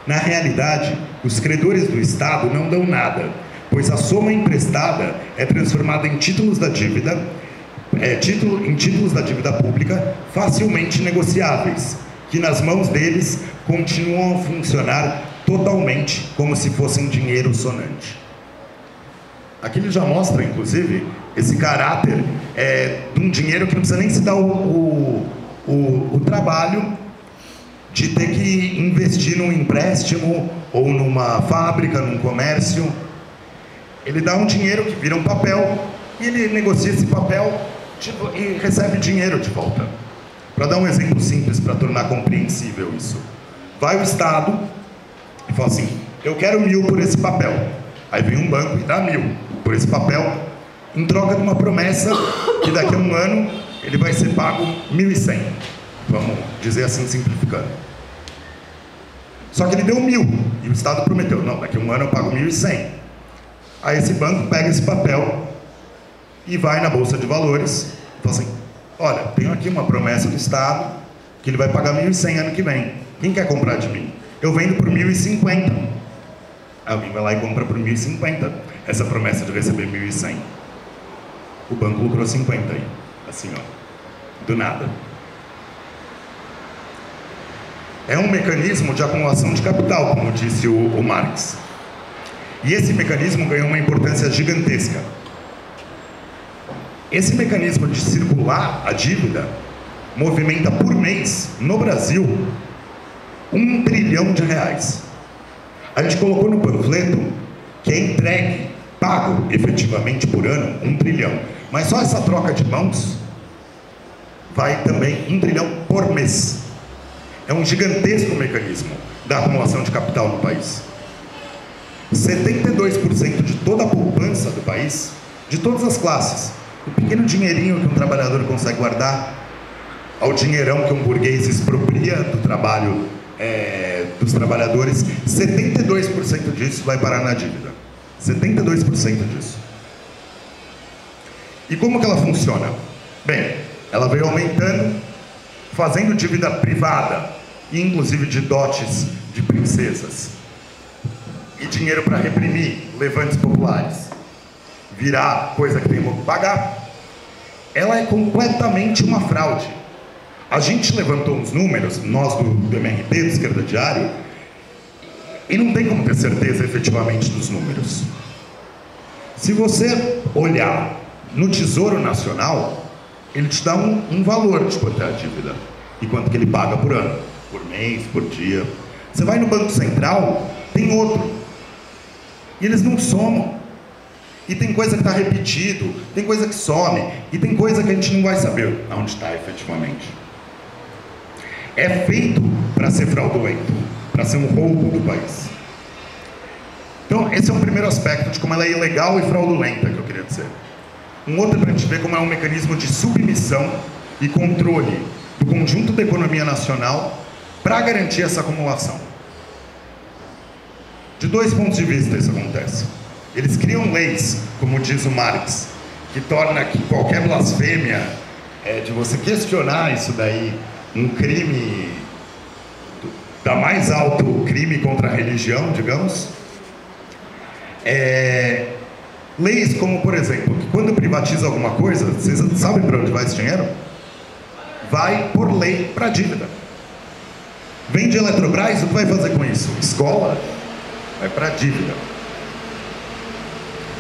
Na realidade, os credores do Estado não dão nada, pois a soma emprestada é transformada em títulos da dívida, títulos da dívida pública facilmente negociáveis, que nas mãos deles continuam a funcionar totalmente como se fossem dinheiro sonante. Aqui ele já mostra, inclusive, esse caráter de um dinheiro que não precisa nem se dar o trabalho de ter que investir num empréstimo ou numa fábrica, num comércio. Ele dá um dinheiro que vira um papel e ele negocia esse papel e recebe dinheiro de volta. Para dar um exemplo simples, para tornar compreensível isso. Vai o Estado e fala assim, eu quero 1.000 por esse papel. Aí vem um banco e dá 1.000 por esse papel, em troca de uma promessa que daqui a um ano ele vai ser pago 1.100. Vamos dizer assim, simplificando. Só que ele deu 1.000 e o Estado prometeu, não, daqui a um ano eu pago 1.100. Aí esse banco pega esse papel e vai na Bolsa de Valores e fala assim, olha, tenho aqui uma promessa do Estado que ele vai pagar 1.100 ano que vem. Quem quer comprar de mim? Eu vendo por 1.050. Alguém vai lá e compra por 1.050 essa promessa de receber 1.100. O banco lucrou 50 aí, assim ó, do nada. É um mecanismo de acumulação de capital, como disse o Marx. E esse mecanismo ganhou uma importância gigantesca. Esse mecanismo de circular a dívida movimenta por mês, no Brasil, R$1 trilhão. A gente colocou no panfleto que é entregue, pago efetivamente por ano, 1 trilhão. Mas só essa troca de mãos vai também 1 trilhão por mês. É um gigantesco mecanismo da acumulação de capital no país. 72% de toda a poupança do país, de todas as classes, o pequeno dinheirinho que um trabalhador consegue guardar, ao dinheirão que um burguês expropria do trabalho dos trabalhadores, 72% disso vai parar na dívida. 72% disso. E como que ela funciona? Bem, ela veio aumentando, fazendo dívida privada, inclusive de dotes de princesas, e dinheiro para reprimir levantes populares, virar coisa que tem que pagar. Ela é completamente uma fraude. A gente levantou uns números, nós do MRT, do Esquerda Diário, e não tem como ter certeza efetivamente dos números. Se você olhar no Tesouro Nacional, ele te dá um valor de quanto é a dívida e quanto que ele paga por ano, por mês, por dia. Você vai no Banco Central, tem outro, e eles não somam. E tem coisa que está repetido, tem coisa que some, e tem coisa que a gente não vai saber aonde está efetivamente. é feito para ser fraudulento, para ser um roubo do país. Então, esse é um primeiro aspecto de como ela é ilegal e fraudulenta, que eu queria dizer. Um outro é para a gente ver como é um mecanismo de submissão e controle do conjunto da economia nacional para garantir essa acumulação. De dois pontos de vista isso acontece. Eles criam leis, como diz o Marx, que torna que qualquer blasfêmia, de você questionar isso daí, um crime, da mais alto crime contra a religião, digamos. Leis como, por exemplo, que quando privatiza alguma coisa, vocês sabem para onde vai esse dinheiro? Vai, por lei, para a dívida. Vende Eletrobras, o que vai fazer com isso? Escola? Vai para a dívida.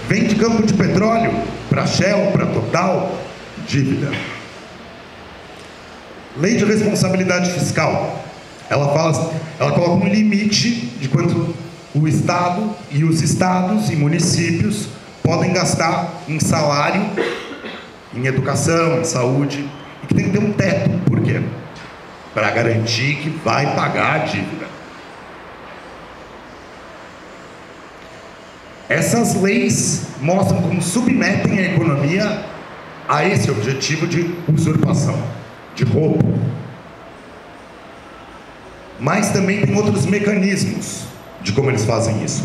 Vende campo de petróleo para Shell, para Total? Dívida. Lei de responsabilidade fiscal. Ela coloca um limite de quanto o Estado e os estados e municípios podem gastar em salário, em educação, em saúde, e que tem que ter um teto. Por quê? Para garantir que vai pagar a dívida. Essas leis mostram como submetem a economia a esse objetivo de usurpação, de roubo. Mas também tem outros mecanismos de como eles fazem isso.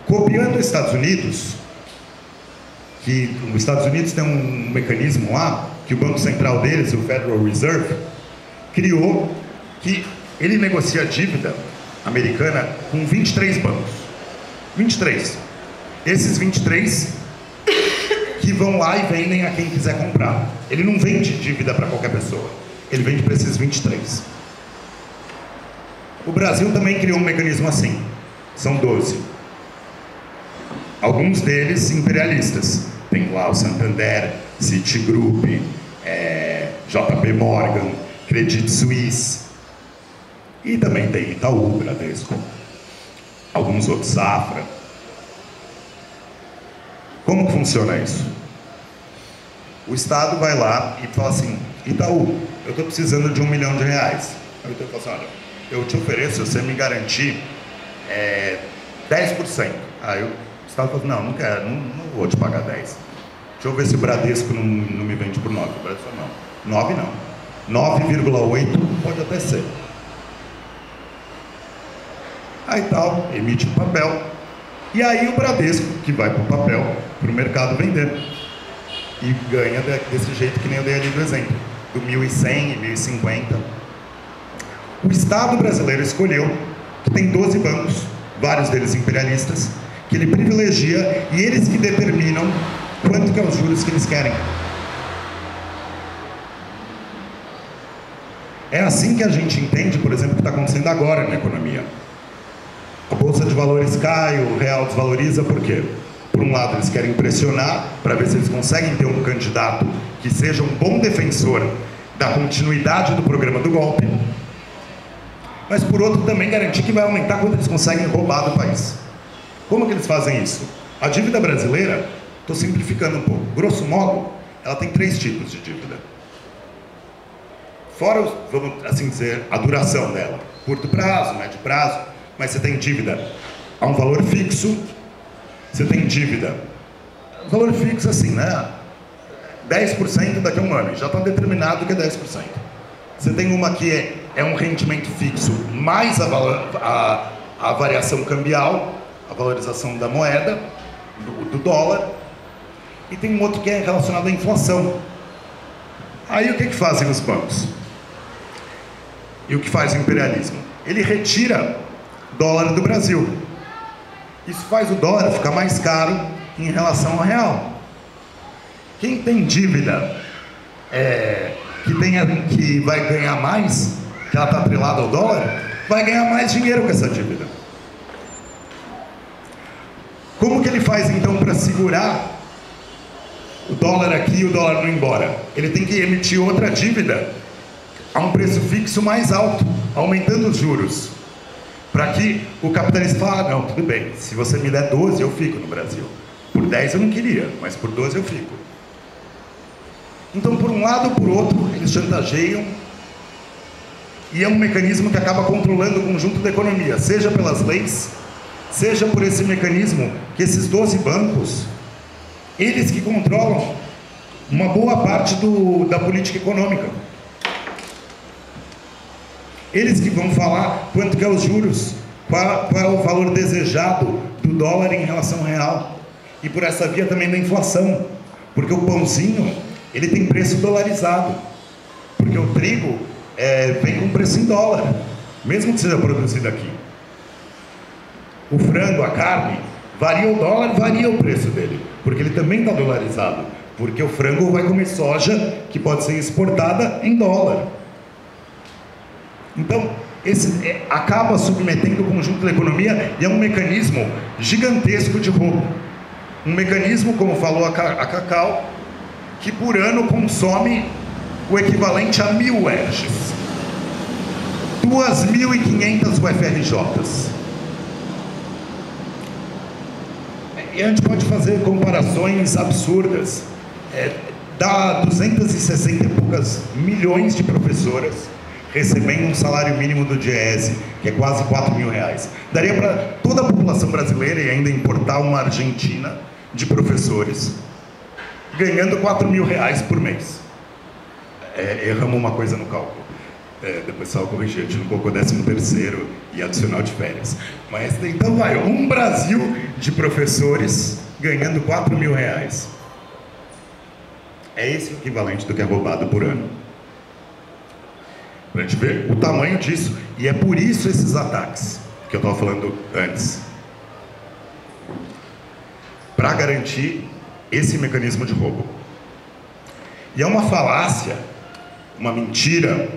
Copiando os Estados Unidos, que os Estados Unidos tem um mecanismo lá, que o Banco Central deles, o Federal Reserve, criou, que ele negocia a dívida americana com 23 bancos. 23. Esses 23 que vão lá e vendem a quem quiser comprar. Ele não vende dívida para qualquer pessoa. Ele vende para esses 23. O Brasil também criou um mecanismo assim. São 12. Alguns deles imperialistas. Tem lá o Santander, Citigroup, JP Morgan, Credit Suisse. E também tem Itaú, Bradesco. Alguns outros, Safra. Como que funciona isso? O Estado vai lá e fala assim: Itaú, eu estou precisando de R$1 milhão. Aí o Itaú fala assim: olha, eu te ofereço, se você me garantir 10%. Aí o Estado fala assim: não, não quero, não vou te pagar 10%. Deixa eu ver se o Bradesco não me vende por 9%. O Bradesco fala: não, 9 não. 9,8% pode até ser. Aí tal, emite o papel. E aí o Bradesco, que vai para o papel, para o mercado vender. E ganha desse jeito que nem eu dei ali do exemplo, do 1.100 e 1.050. O Estado brasileiro escolheu que tem 12 bancos, vários deles imperialistas, que ele privilegia e eles que determinam quanto que é os juros que eles querem. É assim que a gente entende, por exemplo, o que está acontecendo agora na economia. A Bolsa de Valores cai, o real desvaloriza, por quê? Por um lado, eles querem pressionar para ver se eles conseguem ter um candidato que seja um bom defensor da continuidade do programa do golpe, mas por outro também garantir que vai aumentar quando eles conseguem roubar do país. Como que eles fazem isso? A dívida brasileira, estou simplificando um pouco, grosso modo, ela tem 3 tipos de dívida. Fora, vamos assim dizer, a duração dela, curto prazo, médio prazo, mas você tem dívida a um valor fixo. Você tem dívida, valor fixo assim, né? 10% daqui a um ano, já está determinado que é 10%. Você tem uma que é um rendimento fixo, mais a variação cambial, a valorização da moeda, do dólar, e tem um outro que é relacionado à inflação. Aí o que fazem os bancos? E o que faz o imperialismo? Ele retira dólar do Brasil. Isso faz o dólar ficar mais caro em relação ao real. Quem tem dívida que vai ganhar mais, que ela está atrelada ao dólar, vai ganhar mais dinheiro com essa dívida. Como que ele faz então para segurar o dólar aqui e o dólar não ir embora? Ele tem que emitir outra dívida a um preço fixo mais alto, aumentando os juros. Para que o capitalista fale: não, tudo bem, se você me der 12, eu fico no Brasil. Por 10 eu não queria, mas por 12 eu fico. Então, por um lado ou por outro, eles chantageiam, e é um mecanismo que acaba controlando o conjunto da economia, seja pelas leis, seja por esse mecanismo que esses 12 bancos, eles que controlam uma boa parte da política econômica. Eles que vão falar quanto que é os juros, qual é o valor desejado do dólar em relação ao real. E por essa via também da inflação, porque o pãozinho, ele tem preço dolarizado, porque o trigo vem com preço em dólar, mesmo que seja produzido aqui. O frango, a carne, varia o dólar, varia o preço dele, porque ele também está dolarizado, porque o frango vai comer soja que pode ser exportada em dólar. Então, acaba submetendo o conjunto da economia e é um mecanismo gigantesco de roubo. Um mecanismo, como falou a Cacau, que por ano consome o equivalente a 1.000 UERJs, 2.500 UFRJs. E a gente pode fazer comparações absurdas. Dá 260 e poucas milhões de professoras recebendo um salário mínimo do Diese, que é quase R$4.000. Daria para toda a população brasileira e ainda importar uma Argentina de professores ganhando R$4.000 por mês. Erramos uma coisa no cálculo. Depois só corrigir, a gente não colocou 13º e adicional de férias. Mas então vai, um Brasil de professores ganhando R$4.000. É esse o equivalente do que é roubado por ano. Para a gente ver o tamanho disso. E é por isso esses ataques que eu estava falando antes. Para garantir esse mecanismo de roubo. E é uma falácia, uma mentira,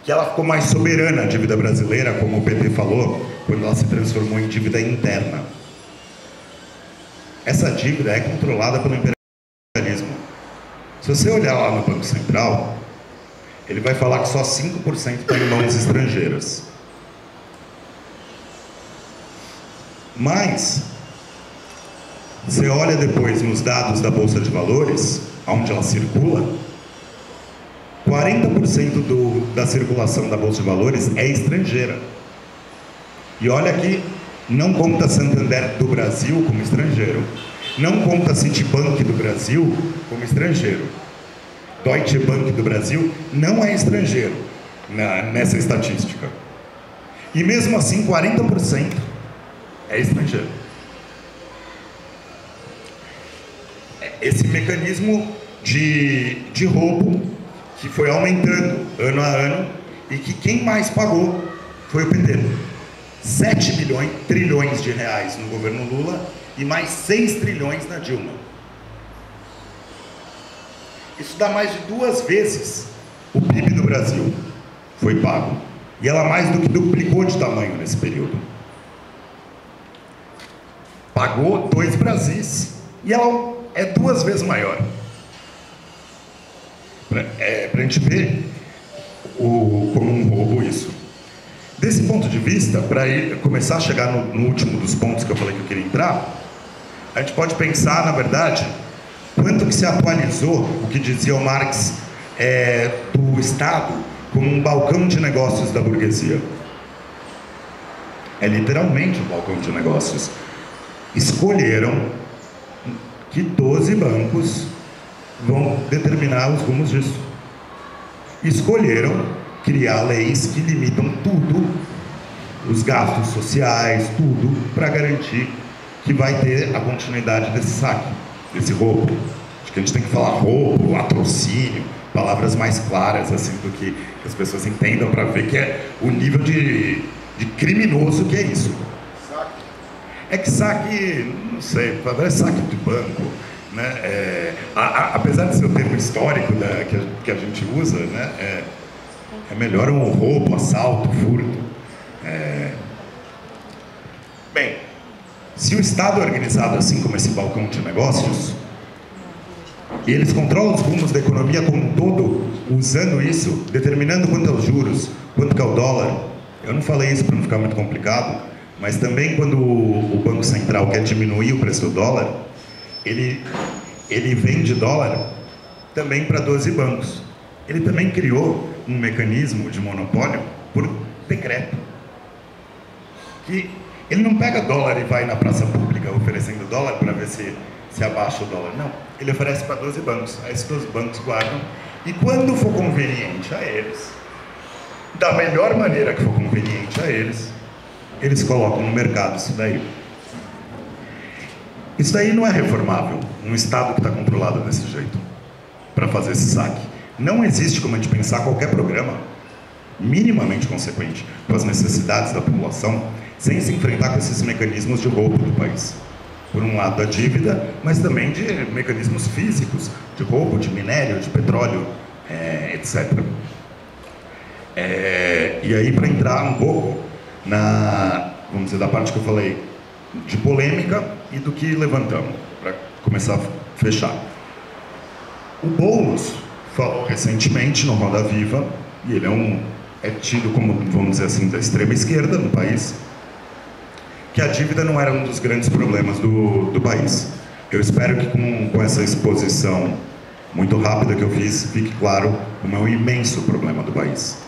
que ela ficou mais soberana, a dívida brasileira, como o PT falou, quando ela se transformou em dívida interna. Essa dívida é controlada pelo imperialismo. Se você olhar lá no Banco Central, ele vai falar que só 5% está em mãos estrangeiras. Mas, você olha depois nos dados da Bolsa de Valores, onde ela circula, 40% da circulação da Bolsa de Valores é estrangeira. E olha que não conta Santander do Brasil como estrangeiro, não conta Citibank do Brasil como estrangeiro. Deutsche Bank do Brasil não é estrangeiro nessa estatística. E mesmo assim, 40% é estrangeiro. Esse mecanismo de roubo que foi aumentando ano a ano e que quem mais pagou foi o PT. 7 trilhões de reais no governo Lula e mais 6 trilhões na Dilma. Isso dá mais de 2 vezes o PIB do Brasil foi pago. E ela mais do que duplicou de tamanho nesse período. Pagou 2 Brasis e ela é 2 vezes maior. Para a gente ver como um roubo isso. Desse ponto de vista, para começar a chegar no último dos pontos que eu falei que eu queria entrar, a gente pode pensar, na verdade, quanto que se atualizou o que dizia o Marx do Estado como um balcão de negócios da burguesia. É literalmente um balcão de negócios. Escolheram que 12 bancos vão determinar os rumos disso. Escolheram criar leis que limitam tudo, os gastos sociais, tudo, para garantir que vai ter a continuidade desse saque, desse roubo. Acho que a gente tem que falar roubo, latrocínio, palavras mais claras, assim, do que as pessoas entendam, para ver que é o nível de criminoso que é isso. Saque. É que saque, não sei, parece saque de banco, né? Apesar de ser o termo histórico que a gente usa, né? É melhor um roubo, assalto, furto. Bem, se o Estado é organizado assim como esse balcão de negócios, e eles controlam os rumos da economia como um todo, usando isso, determinando quanto é os juros, quanto que é o dólar. Eu não falei isso para não ficar muito complicado, mas também quando o Banco Central quer diminuir o preço do dólar, ele vende dólar também para 12 bancos. Ele também criou um mecanismo de monopólio por decreto. Que ele não pega dólar e vai na praça pública oferecendo dólar para ver se abaixa o dólar. Não, ele oferece para 12 bancos. Aí esses 12 bancos guardam. E quando for conveniente a eles, da melhor maneira que for conveniente a eles, eles colocam no mercado isso daí. Isso daí não é reformável, um Estado que está controlado desse jeito, para fazer esse saque. Não existe como a gente pensar qualquer programa minimamente consequente com as necessidades da população, sem se enfrentar com esses mecanismos de roubo do país. Por um lado, a dívida, mas também de mecanismos físicos, de roubo, de minério, de petróleo, etc. E aí, para entrar um pouco vamos dizer, da parte que eu falei de polêmica e do que levantamos, para começar a fechar. O Boulos falou recentemente no Roda Viva, e ele é tido como, vamos dizer assim, da extrema esquerda no país, que a dívida não era um dos grandes problemas do país. Eu espero que com essa exposição muito rápida que eu fiz, fique claro como é um imenso problema do país.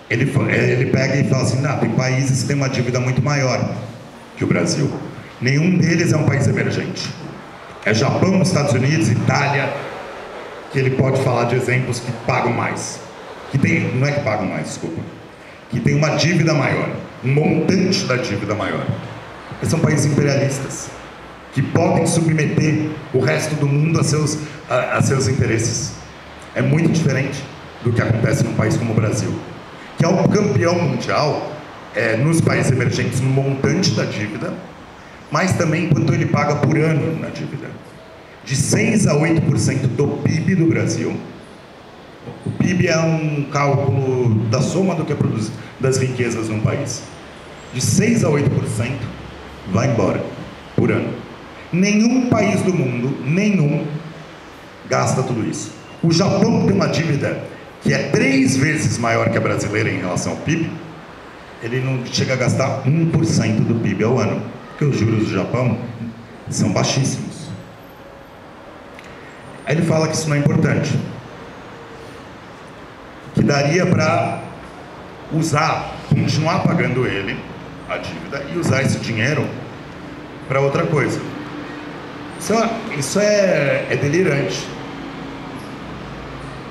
Ele pega e fala assim, não, tem países que têm uma dívida muito maior que o Brasil. Nenhum deles é um país emergente. É Japão, Estados Unidos, Itália, que ele pode falar de exemplos que pagam mais. Não é que pagam mais, desculpa. Que tem uma dívida maior, um montante da dívida maior. Eles são países imperialistas, que podem submeter o resto do mundo a seus interesses. É muito diferente do que acontece num país como o Brasil, que é o campeão mundial nos países emergentes no montante da dívida, mas também quanto ele paga por ano na dívida. De 6 a 8% do PIB do Brasil. O PIB é um cálculo da soma do que é produzido, das riquezas num país. De 6 a 8% vai embora por ano. Nenhum país do mundo, gasta tudo isso. O Japão tem uma dívida que é 3 vezes maior que a brasileira em relação ao PIB. Ele não chega a gastar 1% do PIB ao ano, porque os juros do Japão são baixíssimos. Aí ele fala que isso não é importante, que daria para continuar pagando ele, a dívida, e usar esse dinheiro para outra coisa. Isso é delirante.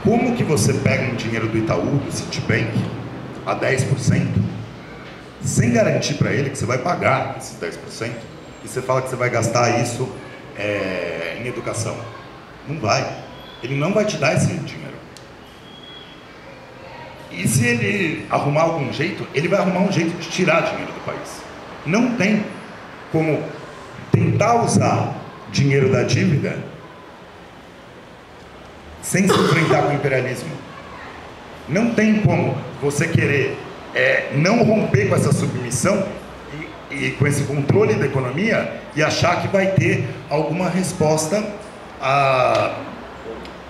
Como que você pega um dinheiro do Itaú, do Citibank, a 10%, sem garantir para ele que você vai pagar esses 10%, e você fala que você vai gastar isso em educação? Não vai. Ele não vai te dar esse dinheiro. E se ele arrumar algum jeito, ele vai arrumar um jeito de tirar dinheiro do país. Não tem como tentar usar dinheiro da dívida sem se enfrentar com o imperialismo. Não tem como você querer não romper com essa submissão e com esse controle da economia e achar que vai ter alguma resposta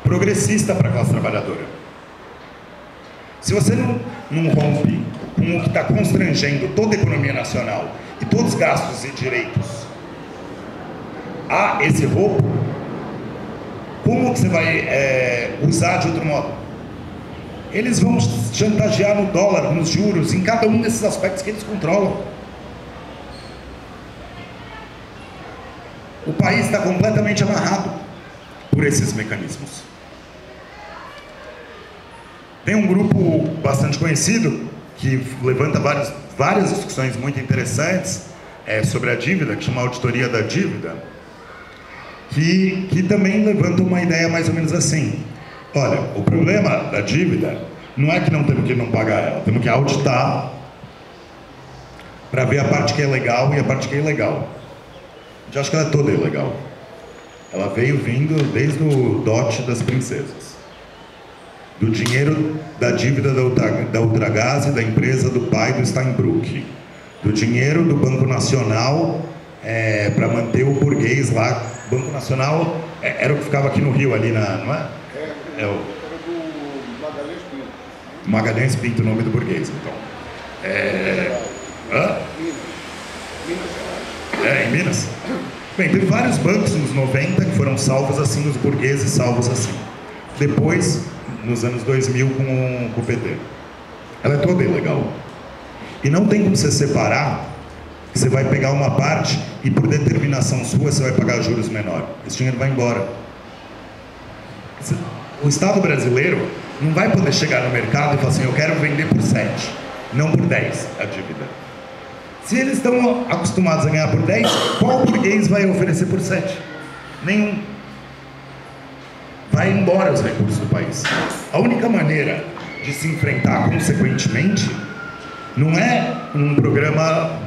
progressista para a classe trabalhadora. Se você não rompe com o que está constrangendo toda a economia nacional e todos os gastos e direitos a esse roubo, como que você vai usar de outro modo? Eles vão chantagear no dólar, nos juros, em cada um desses aspectos que eles controlam. O país está completamente amarrado por esses mecanismos. Tem um grupo bastante conhecido que levanta várias discussões muito interessantes sobre a dívida, que chama Auditoria da Dívida, que também levanta uma ideia mais ou menos assim: olha, o problema da dívida não é que não temos que não pagar ela, temos que auditar para ver a parte que é legal e a parte que é ilegal. Eu acho que ela é toda ilegal. Ela veio vindo desde o dote das princesas, do dinheiro da dívida da Ultragaz e da empresa do pai do Steinbrück, do dinheiro do Banco Nacional para manter o burguês lá. O Banco Nacional era o que ficava aqui no Rio, ali não é? Era do Magalhães Pinto. Magalhães Pinto, o nome do burguês, então. Minas. Em Minas? Bem, teve vários bancos nos 90 que foram salvos assim, os burgueses salvos assim. Depois, nos anos 2000, com o PT. Ela é toda ilegal. E não tem como você separar, que você vai pegar uma parte e por determinação sua você vai pagar juros menor. Esse dinheiro vai embora. O Estado brasileiro não vai poder chegar no mercado e falar assim, eu quero vender por 7, não por 10 a dívida. Se eles estão acostumados a ganhar por 10, qual burguês vai oferecer por 7? Nenhum. Vai embora os recursos do país. A única maneira de se enfrentar consequentemente não é um programa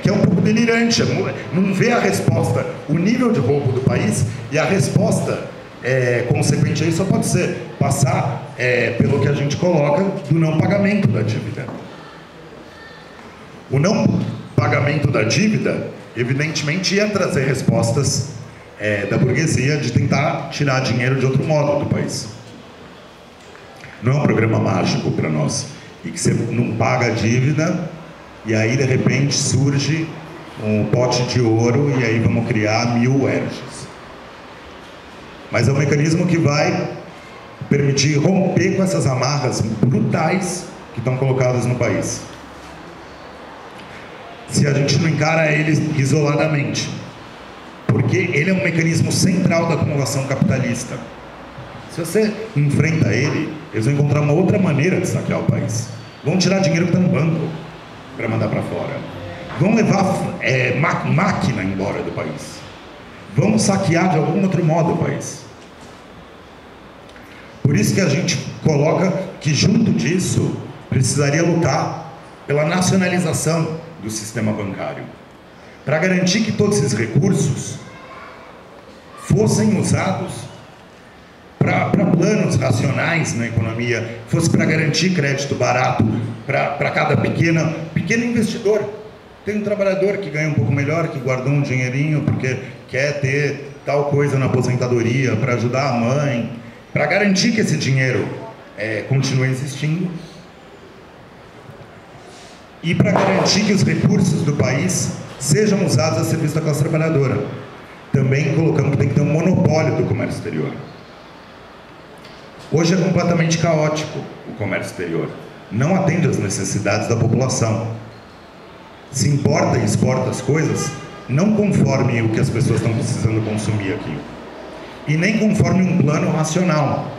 que é um pouco delirante, não vê a resposta, o nível de roubo do país, e a resposta consequente a isso só pode ser passar pelo que a gente coloca do não pagamento da dívida. O não pagamento da dívida, evidentemente, ia trazer respostas da burguesia de tentar tirar dinheiro de outro modo do país. Não é um programa mágico para nós, e que você não paga a dívida, e aí de repente surge um pote de ouro, e aí vamos criar 1000 ERGs. Mas é um mecanismo que vai permitir romper com essas amarras brutais que estão colocadas no país. Se a gente não encara ele isoladamente, porque ele é um mecanismo central da acumulação capitalista. Se você enfrenta ele, eles vão encontrar uma outra maneira de saquear o país. Vão tirar dinheiro que está no banco para mandar para fora. Vão levar máquina embora do país. Vão saquear de algum outro modo o país. Por isso que a gente coloca que junto disso precisaria lutar pela nacionalização do sistema bancário, para garantir que todos esses recursos fossem usados para planos racionais na economia, fosse para garantir crédito barato para cada pequeno investidor. Tem um trabalhador que ganha um pouco melhor, que guardou um dinheirinho porque quer ter tal coisa na aposentadoria para ajudar a mãe, para garantir que esse dinheiro continue existindo. E para garantir que os recursos do país sejam usados a serviço da classe trabalhadora. Também colocamos que tem que ter um monopólio do comércio exterior. Hoje é completamente caótico o comércio exterior. Não atende às necessidades da população. Se importa e exporta as coisas, não conforme o que as pessoas estão precisando consumir aqui. E nem conforme um plano racional.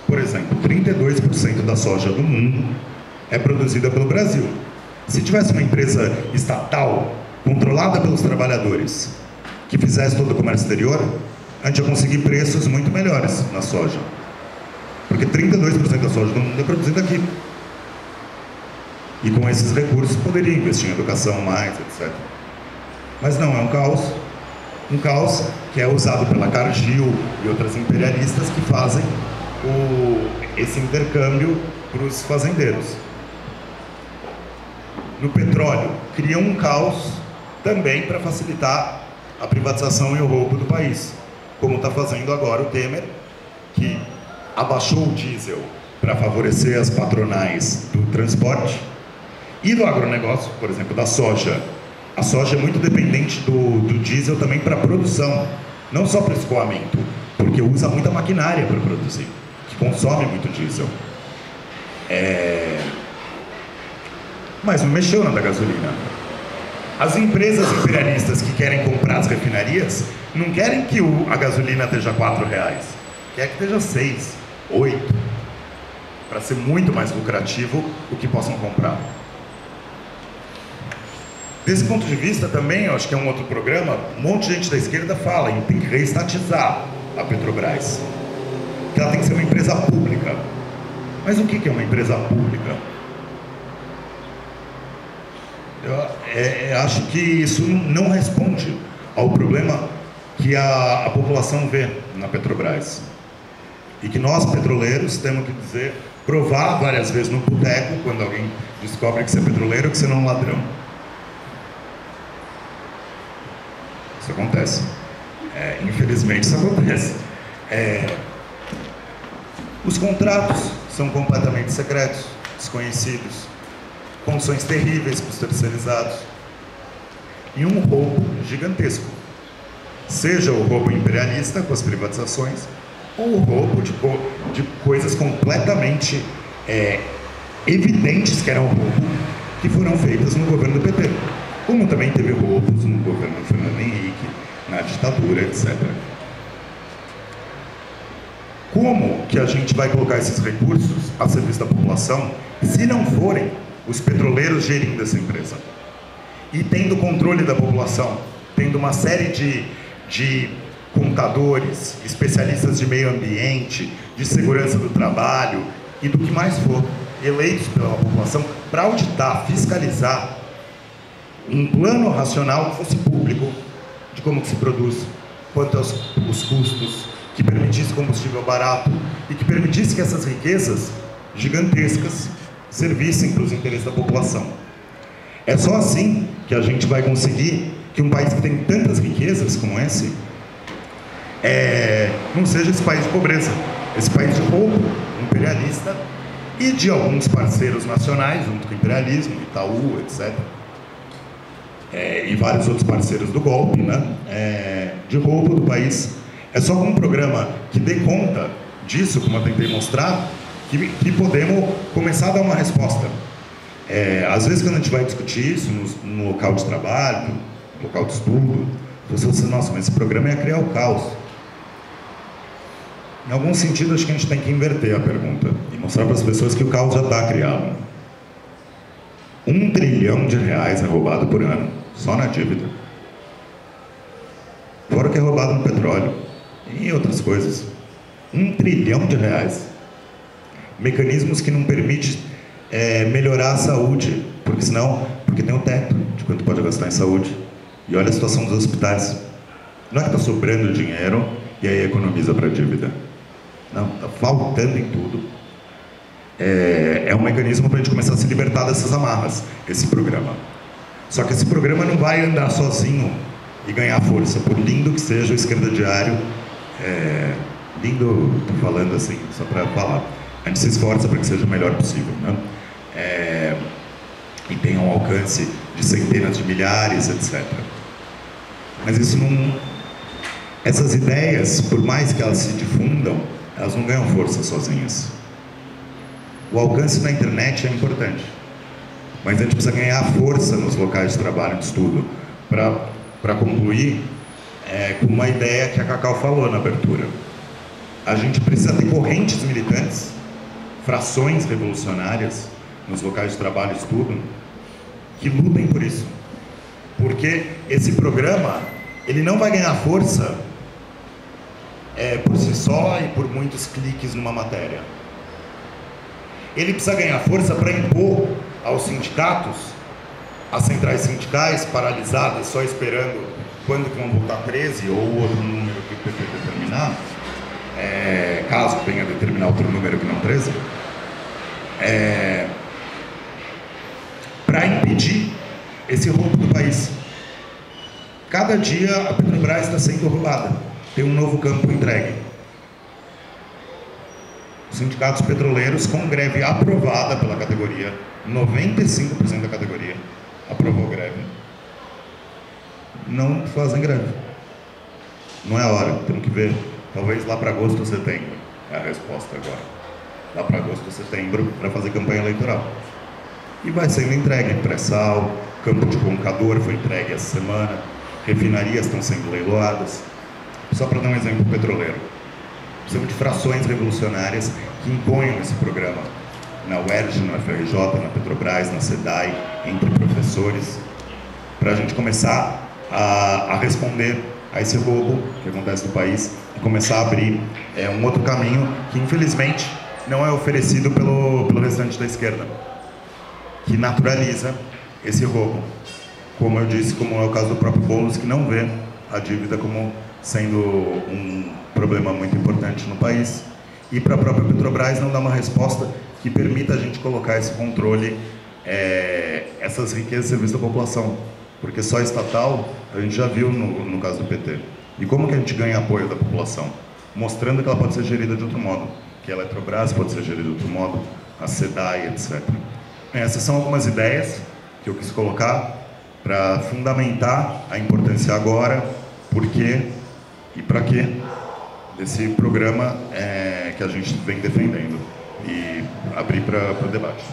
Por exemplo, 32% da soja do mundo é produzida pelo Brasil. Se tivesse uma empresa estatal, controlada pelos trabalhadores, que fizesse todo o comércio exterior, a gente ia conseguir preços muito melhores na soja. Porque 32% da soja do mundo é produzida aqui. E com esses recursos poderia investir em educação mais, etc. Mas não, é um caos. Um caos que é usado pela Cargill e outras imperialistas que fazem esse intercâmbio para os fazendeiros. No petróleo, criam um caos também para facilitar a privatização e o roubo do país, como está fazendo agora o Temer, que abaixou o diesel para favorecer as patronais do transporte e do agronegócio, por exemplo, da soja. A soja é muito dependente do diesel também para a produção, não só para escoamento, porque usa muita maquinária para produzir, que consome muito diesel. Mas não mexeu na da gasolina. As empresas imperialistas que querem comprar as refinarias não querem que a gasolina esteja R$4, quer que esteja 6, 8, para ser muito mais lucrativo o que possam comprar. Desse ponto de vista também, eu acho que é um outro programa, um monte de gente da esquerda fala em tem que reestatizar a Petrobras, que ela tem que ser uma empresa pública. Mas o que é uma empresa pública? Eu acho que isso não responde ao problema que a população vê na Petrobras. E que nós, petroleiros, temos que dizer, provar várias vezes no boteco, quando alguém descobre que você é petroleiro, que você não é um ladrão. Isso acontece. Infelizmente isso acontece. Os contratos são completamente secretos, desconhecidos, condições terríveis para os terceirizados e um roubo gigantesco. seja o roubo imperialista com as privatizações, ou o roubo de coisas completamente evidentes que eram roubo, que foram feitas no governo do PT. Como também teve roubos no governo do Fernando Henrique, na ditadura, etc. Como que a gente vai colocar esses recursos a serviço da população se não forem os petroleiros gerindo essa empresa? E tendo controle da população, tendo uma série de contadores, especialistas de meio ambiente, de segurança do trabalho e do que mais for, eleitos pela população para auditar, fiscalizar um plano racional que fosse público de como que se produz, quanto aos custos, que permitisse combustível barato e que permitisse que essas riquezas gigantescas servissem para os interesses da população. É só assim que a gente vai conseguir que um país que tem tantas riquezas como esse não seja esse país de pobreza, esse país de roubo imperialista e de alguns parceiros nacionais, junto com o imperialismo, Itaú, etc. E vários outros parceiros do golpe, né? De roubo do país. É só com um programa que dê conta disso, como eu tentei mostrar, que podemos começar a dar uma resposta. Às vezes, quando a gente vai discutir isso no local de trabalho, no local de estudo, você fala assim, nossa, mas esse programa ia criar o caos. Em algum sentido, acho que a gente tem que inverter a pergunta e mostrar para as pessoas que o caos já está criado. R$1 trilhão é roubado por ano, só na dívida. Fora o que é roubado no petróleo e outras coisas. R$1 trilhão. Mecanismos que não permitem melhorar a saúde, porque tem um teto de quanto pode gastar em saúde. E olha a situação dos hospitais. Não é que está sobrando dinheiro e aí economiza para a dívida. Não, está faltando em tudo. É um mecanismo para a gente começar a se libertar dessas amarras, esse programa. Só que esse programa não vai andar sozinho e ganhar força, por lindo que seja o Esquerda Diário. Lindo, estou falando assim, só para falar. A gente se esforça para que seja o melhor possível, né? E tenha um alcance de centenas de milhares, etc. Mas isso não... Essas ideias, por mais que elas se difundam, elas não ganham força sozinhas. O alcance na internet é importante, mas a gente precisa ganhar força nos locais de trabalho, de estudo, para concluir com uma ideia que a Cacau falou na abertura. A gente precisa ter correntes militantes, frações revolucionárias nos locais de trabalho e estudo, que lutem por isso. Porque esse programa, ele não vai ganhar força por si só e por muitos cliques numa matéria. Ele precisa ganhar força para impor aos sindicatos, às centrais sindicais paralisadas, só esperando quando que vão voltar 13 ou outro número que o PT determinar, caso venha determinar outro número que não 13, para impedir esse roubo do país. Cada dia a Petrobras está sendo roubada, tem um novo campo entregue. Os sindicatos petroleiros, com greve aprovada pela categoria, 95% da categoria aprovou greve, não fazem greve. Não é a hora, temos que ver. Talvez lá para agosto ou setembro é a resposta agora. Lá para agosto ou setembro, para fazer campanha eleitoral. E vai sendo entregue pré-sal, campo de Roncador foi entregue essa semana, refinarias estão sendo leiloadas. Só para dar um exemplo petroleiro. Precisamos de frações revolucionárias que imponham esse programa na UERJ, na FRJ, na Petrobras, na SEDAI, entre professores, para a gente começar a responder a esse roubo que acontece no país e começar a abrir um outro caminho que, infelizmente, não é oferecido pelo restante da esquerda, que naturaliza esse roubo. Como eu disse, como é o caso do próprio Boulos, que não vê a dívida como sendo um problema muito importante no país, e para a própria Petrobras não dá uma resposta que permita a gente colocar esse controle, essas riquezas a serviço da população, porque só estatal a gente já viu no caso do PT. E como que a gente ganha apoio da população? Mostrando que ela pode ser gerida de outro modo, que a Eletrobras pode ser gerida de outro modo, a SEDAI, etc. Essas são algumas ideias que eu quis colocar para fundamentar a importância agora, por quê e para quê desse programa que a gente vem defendendo e abrir para o debate.